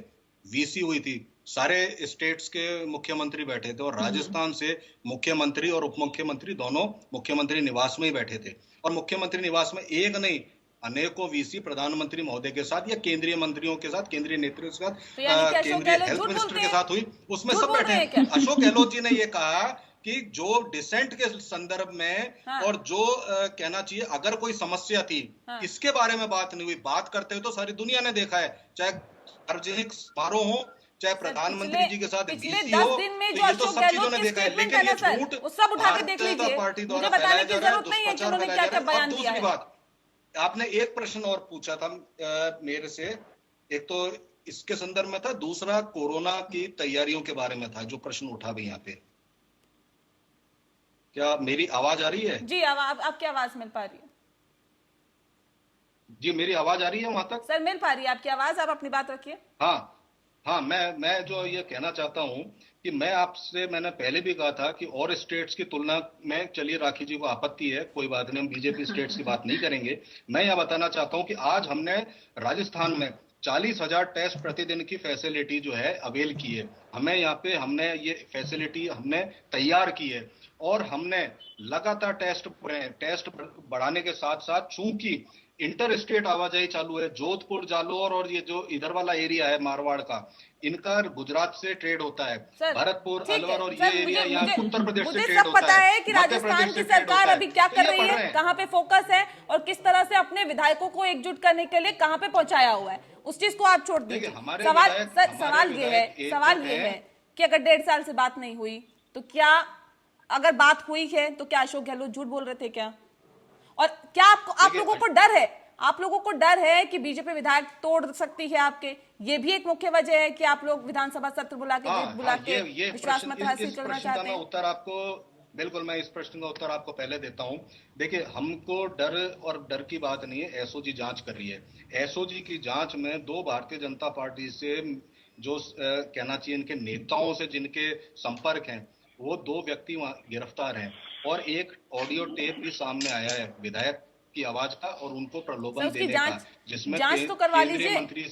वीसी हुई थी, सारे स्टेट्स के मुख्यमंत्री बैठे थे और राजस्थान से मुख्यमंत्री और उप मुख्यमंत्री दोनों मुख्यमंत्री निवास में ही बैठे थे। और मुख्यमंत्री निवास में एक नहीं अनेकों वीसी प्रधानमंत्री महोदय के साथ या केंद्रीय मंत्रियों के साथ, केंद्रीय नेतृत्व के साथ, तो यानी कि अशोक केंद्रीय गहलोत हेल्थ झूठ मिनिस्टर बोलते के हैं? साथ हुई, उसमें झूठ सब बोल बैठे रहे हैं क्या? हैं। अशोक गहलोत जी ने ये कहा कि जो डिसेंट के संदर्भ में हाँ। और जो कहना चाहिए अगर कोई समस्या थी, हाँ। इसके बारे में बात नहीं हुई। बात करते हुए तो सारी दुनिया ने देखा है, चाहे सार्वजनिक समारोह हो, चाहे प्रधानमंत्री जी के साथ पिछले वीसी 10 हो, दिन में तो जो ये तो अशोक सब चीजों गहलोत ने की देखा है। स्टेटमेंट लेकिन है ना ये सर, झूठ वो सब उठा के देख भारतीय जनता लीजिए, पार्टी मुझे द्वारा बताने फैलाया की जा रहा है, जरूरत नहीं है कि दुष्प्रचार उन्होंने फैलाया क्या जा क्या रहा है। बयान और दिया दूसरी है। बात, आपने एक प्रश्न और पूछा था मेरे से, एक तो इसके संदर्भ में था, दूसरा कोरोना की तैयारियों के बारे में था, जो प्रश्न उठा भी यहाँ पे। क्या मेरी आवाज आ रही है? जी, अब आपकी आवाज मिल पा रही है जी, मेरी आवाज आ रही है वहां तक? सर, मिल पा रही है आपकी आवाज, आप अपनी बात रखिए। हाँ हाँ, मैं जो ये कहना चाहता हूं कि मैंने पहले भी कहा था कि और स्टेट्स की तुलना में, चलिए राखी जी को आपत्ति है, कोई बात नहीं, हम बीजेपी स्टेट्स की बात नहीं करेंगे। मैं यह बताना चाहता हूं कि आज हमने राजस्थान में 40,000 टेस्ट प्रतिदिन की फैसिलिटी जो है अवेल की है। हमने ये फैसिलिटी हमने तैयार की है और हमने लगातार टेस्ट बढ़ाने के साथ साथ, चूंकि इंटर स्टेट आवाजाही चालू है, जोधपुर, जालोर और ये जो इधर वाला एरिया है मारवाड़ का, इनका गुजरात से ट्रेड होता है, सर, भरतपुर, ठीक है, अलवर और सर, ये एरिया मुझे- यहाँ उत्तर प्रदेश से मुझे ट्रेड सब होता पता है कि मध्य राजस्थान प्रदेश की से ट्रेड सरकार होता है। अभी क्या तो कर ये रही पढ़ है, रहे हैं। कहाँ पे फोकस है और किस तरह से अपने विधायकों को एकजुट करने के लिए कहाँ पे पहुंचाया हुआ है, उस चीज को आप छोड़ दीजिए। देखिए, हमारे सवाल विधायक- सर, हमारे सवाल ये है, विधायक सवाल ये है कि अगर 1.5 साल से बात नहीं हुई तो क्या, अगर बात हुई है तो क्या अशोक गहलोत झूठ बोल रहे थे क्या? और क्या आप लोगों को डर है, आप लोगों को डर है कि बीजेपी विधायक तोड़ सकती है आपके? ये भी एक मुख्य वजह है कि आप लोग विधानसभा सत्र बुला के विश्वास मत हासिल करना चाहते हैं। उत्तर आपको, बिल्कुल, मैं इस प्रश्न का उत्तर आपको पहले देता हूं। देखिए, हमको डर की बात नहीं है। एसओजी जांच कर रही है। एसओजी की जांच में 2 भारतीय जनता पार्टी से जो कहना चाहिए इनके नेताओं से जिनके संपर्क हैं, वो 2 व्यक्ति वहां गिरफ्तार हैं और एक ऑडियो टेप भी सामने आया है विधायक की आवाज का और उनको प्रलोभन देने का, जिसमें जांच तो करवा केंद्रीय लीजिए। मंत्री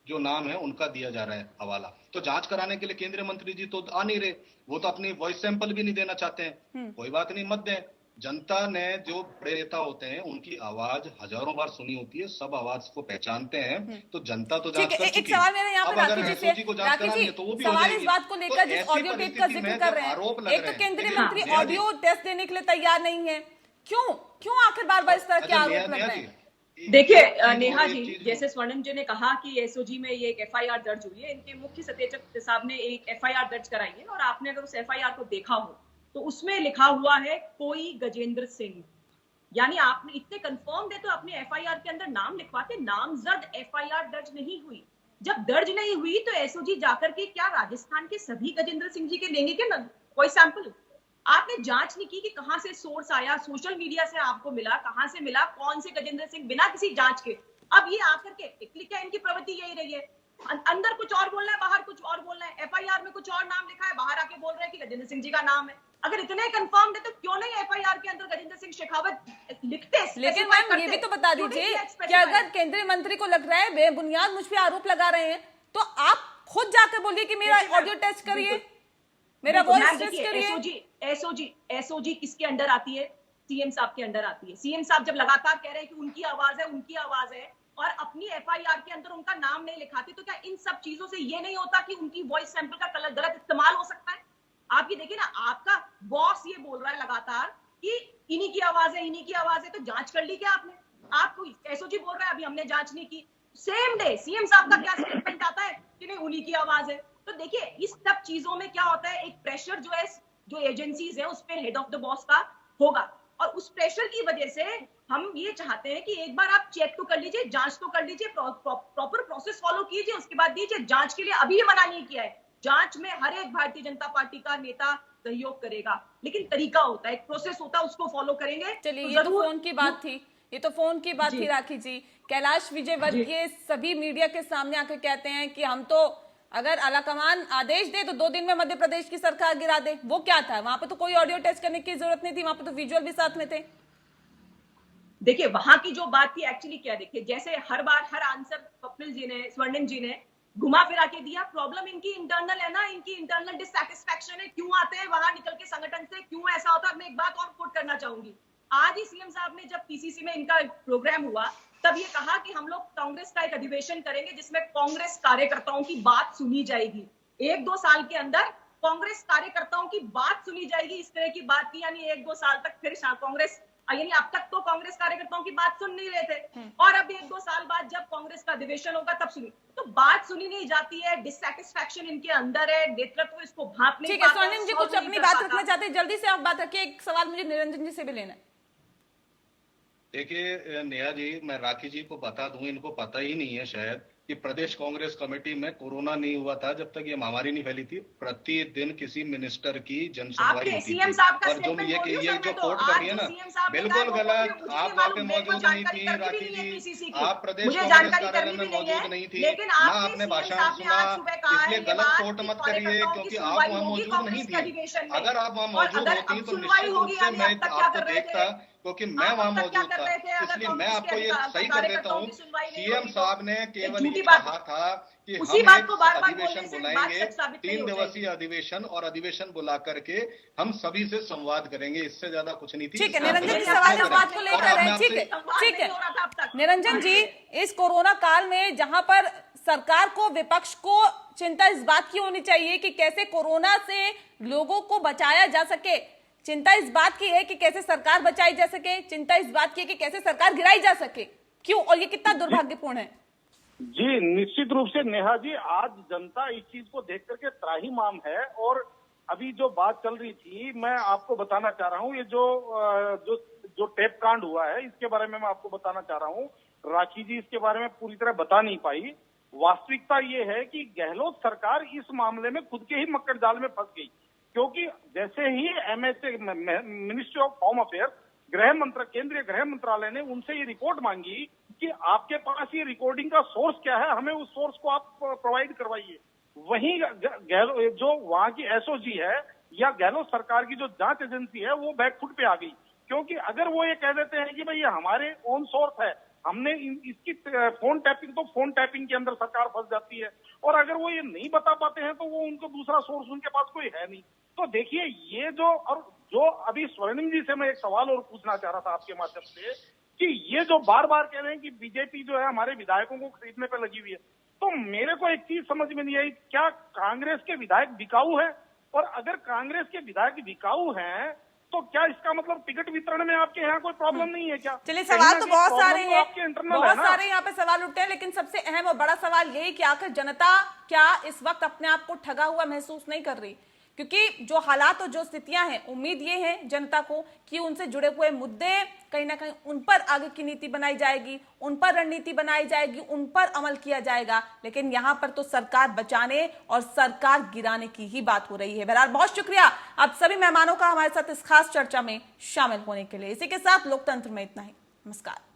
जो नाम है उनका दिया जा रहा है हवाला। तो जांच कराने के लिए केंद्रीय मंत्री जी तो आ नहीं रहे, वो तो अपनी वॉइस सैंपल भी नहीं देना चाहते हैं। कोई बात नहीं, मत दें। जनता ने, जो बड़े नेता होते हैं, उनकी आवाज हजारों बार सुनी होती है, सब आवाज को पहचानते हैं, तो जनता तो जांच कर एक चुकी सवाल मेरा यहाँ अब पे अगर राखी जी एसओजी से, को जांच राखी करानी जी, है तो वो भी हो सवाल इस जाएगी। बात को तो लेकर जिस ऐसी ऑडियो टेप का परिस्थिति जिक्र में कर जो रहे आरोप हैं, लग एक तो रहे हैं, केंद्रीय देखिए, मंत्री नेहा जी, ऑडियो टेस्ट देने के लिए तैयार नहीं है, क्यों आखिर बार बार इस तरह के अच्छा, आरोप लग नेहा रहे जी, हैं? देखिए नेहा जी, जैसे स्वर्णम जी ने कहा कि एसओजी में ये एक एफआईआर दर्ज हुई है, इनके मुख्य सचेतक साहब ने एक एफआईआर दर्ज कराई है और आपने अगर उस एफआईआर को देखा हो तो उसमें लिखा हुआ है कोई गजेंद्र सिंह, यानी आपने इतने कंफर्म है तो अपने एफआईआर के अंदर नाम लिखवाते। नामजद एफआईआर दर्ज नहीं हुई। जब दर्ज नहीं हुई तो एसओजी जाकर के क्या राजस्थान के सभी गजेंद्र सिंह जी के लेंगे क्या कोई सैंपल? आपने जांच नहीं की कि कहां से सोर्स आया, सोशल मीडिया से आपको मिला, कहां से मिला, कौन से गजेंद्र सिंह, बिना किसी जांच के अब ये आकर के क्या इनकी प्रवृत्ति यही रही है, अंदर कुछ और बोलना है, बाहर कुछ और बोलना है। एफआईआर में कुछ और नाम लिखा है, बाहर आके बोल रहे हैं कि गजेंद्र सिंह जी का नाम है। अगर इतने कंफर्म है तो क्यों नहीं एफआईआर के अंदर गजेंद्र सिंह शेखावत लिखते? लेकिन मैम ये भी तो बता दीजिए कि अगर केंद्रीय मंत्री को लग रहा है बेबुनियाद मुझ पे आरोप लगा रहे हैं, तो आप खुद जाकर बोलिए कि मेरा ऑडियो टेस्ट करिए, मेरा वॉइस टेस्ट करिए। एसओजी किसके अंडर आती है? सीएम साहब के अंडर आती है। सीएम साहब जब लगातार कह रहे हैं कि उनकी आवाज है और अपनी एफआईआर के अंदर उनका नाम नहीं लिखाते, तो क्या इन सब चीजों से ये नहीं होता कि उनकी वॉइस सैंपल का गलत इस्तेमाल हो सकता है? आप ये देखिए ना, आपका बॉस ये बोल रहा है लगातार कि इन्हीं की आवाज है, तो जांच कर ली क्या आपने? आपको एसओजी बोल रहा है अभी हमने जांच नहीं की, सेम डे सीएम साहब का क्या स्टेटमेंट आता है कि नहीं उन्हीं की आवाज है। तो देखिए इस सब चीजों में क्या होता है, एक प्रेशर जो है जो एजेंसीज है उस पर हेड ऑफ द बॉस का होगा। और उस प्रेशर की वजह से हम ये चाहते हैं कि एक बार आप चेक तो कर लीजिए, जांच तो कर लीजिए, प्रॉपर प्रोसेस फॉलो कीजिए, उसके बाद दीजिए। जांच के लिए अभी ही मना नहीं किया है, जांच में हर एक भारतीय जनता पार्टी का नेता सहयोग करेगा, लेकिन तरीका होता है, एक प्रोसेस होता है, उसको फॉलो करेंगे। चलिए, ये तो फोन की बात थी, ये तो फोन की बात थी राखी जी। कैलाश विजयवर्गीय सभी मीडिया के सामने आकर कहते हैं कि हम तो अगर आलाकमान आदेश दे तो 2 दिन में मध्य प्रदेश की सरकार गिरा दे। वो क्या था? वहां पे तो कोई ऑडियो टेस्ट करने की जरूरत नहीं थी, वहां पे तो विजुअल भी साथ में थे। देखिए, वहां की जो बात थी एक्चुअली क्या, देखिए जैसे हर बार हर आंसर कपिल जी ने, स्वर्णिम जी ने घुमा फिरा के दिया। प्रॉब्लम इनकी इंटरनल है ना, इनकी इंटरनल डिससैटिस्फैक्शन है। क्यों आते हैं वहां निकल के संगठन से, क्यों ऐसा होता है? मैं एक बात और कोट करना चाहूंगी। आज ही सीएम साहब ने जब पीसीसी में इनका प्रोग्राम हुआ तब ये कहा कि हम लोग कांग्रेस का एक अधिवेशन करेंगे जिसमें कांग्रेस कार्यकर्ताओं की बात सुनी जाएगी। 1-2 साल के अंदर कांग्रेस कार्यकर्ताओं की बात सुनी जाएगी, इस तरह की बात की। यानी 1-2 साल तक फिर कांग्रेस, यानी अब तक तो कांग्रेस कार्यकर्ताओं की बात सुन नहीं रहे थे, और अब 1-2 साल बाद जब कांग्रेस का अधिवेशन होगा तब सुनी। तो बात सुनी नहीं जाती है, डिससैटिस्फैक्शन इनके अंदर है, नेतृत्व इसको भांप नहीं ठीक है, पाता, स्वर्णिम जी कुछ अपनी बात रखना चाहते हैं, जल्दी से आप बात रखिए। एक सवाल मुझे निरंजन जी से भी लेना है। देखिए नेहा जी, मैं राखी जी को बता दूं, इनको पता ही नहीं है शायद कि प्रदेश कांग्रेस कमेटी में कोरोना नहीं हुआ था जब तक ये महामारी नहीं फैली थी। प्रतिदिन किसी मिनिस्टर की जनसुनवाई होती थी, और जो ये जो कोर्ट कर रही है ना, बिल्कुल गलत। आप वहाँ पे मौजूद नहीं थी राखी जी, आप प्रदेश कांग्रेस कार्यालय में मौजूद नहीं थी, ना आपने भाषण सुना, इसलिए गलत कोर्ट मत करिए, क्योंकि आप वहाँ मौजूद नहीं थी। अगर आप वहाँ मौजूद होती तो निश्चित रूप से मैं आपको देखता, क्योंकि मैं वहां मौजूद था। इसलिए मैं आपको ये सही कर देता हूँ, सीएम साहब ने केवल ये कहा था कि हम एक अधिवेशन बुलाएंगे, 3 दिवसीय अधिवेशन, और अधिवेशन बुला करके हम सभी से संवाद करेंगे, इससे ज्यादा कुछ नहीं थी। ठीक है, निरंजन जी सवाल इस बात को लेकर है। ठीक है, ठीक है निरंजन जी, इस कोरोना काल में जहां पर सरकार को, विपक्ष को चिंता इस बात की होनी चाहिए कि कैसे कोरोना से लोगों को बचाया जा सके, चिंता इस बात की है कि कैसे सरकार बचाई जा सके, चिंता इस बात की है कि कैसे सरकार गिराई जा सके। क्यों, और ये कितना दुर्भाग्यपूर्ण है? जी निश्चित रूप से नेहा जी, आज जनता इस चीज को देख करके त्राहिमाम है। और अभी जो बात चल रही थी, मैं आपको बताना चाह रहा हूँ, ये जो टेप कांड हुआ है इसके बारे में मैं आपको बताना चाह रहा हूँ। राखी जी इसके बारे में पूरी तरह बता नहीं पाई। वास्तविकता ये है कि गहलोत सरकार इस मामले में खुद के ही मक्कड़ जाल में फंस गई, क्योंकि जैसे ही MSA, ministry of home affairs, केंद्रीय गृह मंत्रालय ने उनसे ये रिपोर्ट मांगी कि आपके पास ये रिकॉर्डिंग का सोर्स क्या है, हमें उस सोर्स को आप प्रोवाइड करवाइए। वहीं जो वहां की SOG है या गहलोत सरकार की जो जांच एजेंसी है वो बैकफुट पे आ गई, क्योंकि अगर वो ये कह देते हैं कि भाई ये हमारे ओन सोर्स है, हमने इसकी फोन टैपिंग, तो फोन टैपिंग के अंदर सरकार फंस जाती है। और अगर वो ये नहीं बता पाते हैं तो वो उनको दूसरा सोर्स उनके पास कोई है नहीं। तो देखिए ये जो अभी स्वर्णिम जी से मैं एक सवाल और पूछना चाह रहा था आपके माध्यम से, कि ये जो बार बार कह रहे हैं कि बीजेपी जो है हमारे विधायकों को खरीदने पे लगी हुई है, तो मेरे को एक चीज समझ में नहीं आई, क्या कांग्रेस के विधायक बिकाऊ है? और अगर कांग्रेस के विधायक बिकाऊ हैं तो क्या इसका मतलब टिकट वितरण में आपके यहाँ कोई प्रॉब्लम नहीं है क्या? चलिए, सवाल तो बहुत सारे हैं, बहुत सारे यहाँ पे सवाल उठते हैं, लेकिन सबसे अहम और बड़ा सवाल यही कि आखिर जनता क्या इस वक्त अपने आप को ठगा हुआ महसूस नहीं कर रही? क्योंकि जो हालात और जो स्थितियां हैं, उम्मीद ये है जनता को कि उनसे जुड़े हुए मुद्दे कहीं ना कहीं उन पर आगे की नीति बनाई जाएगी, उन पर रणनीति बनाई जाएगी, उन पर अमल किया जाएगा। लेकिन यहाँ पर तो सरकार बचाने और सरकार गिराने की ही बात हो रही है। बहरहाल बहुत शुक्रिया आप सभी मेहमानों का हमारे साथ इस खास चर्चा में शामिल होने के लिए। इसी के साथ लोकतंत्र में इतना ही। नमस्कार।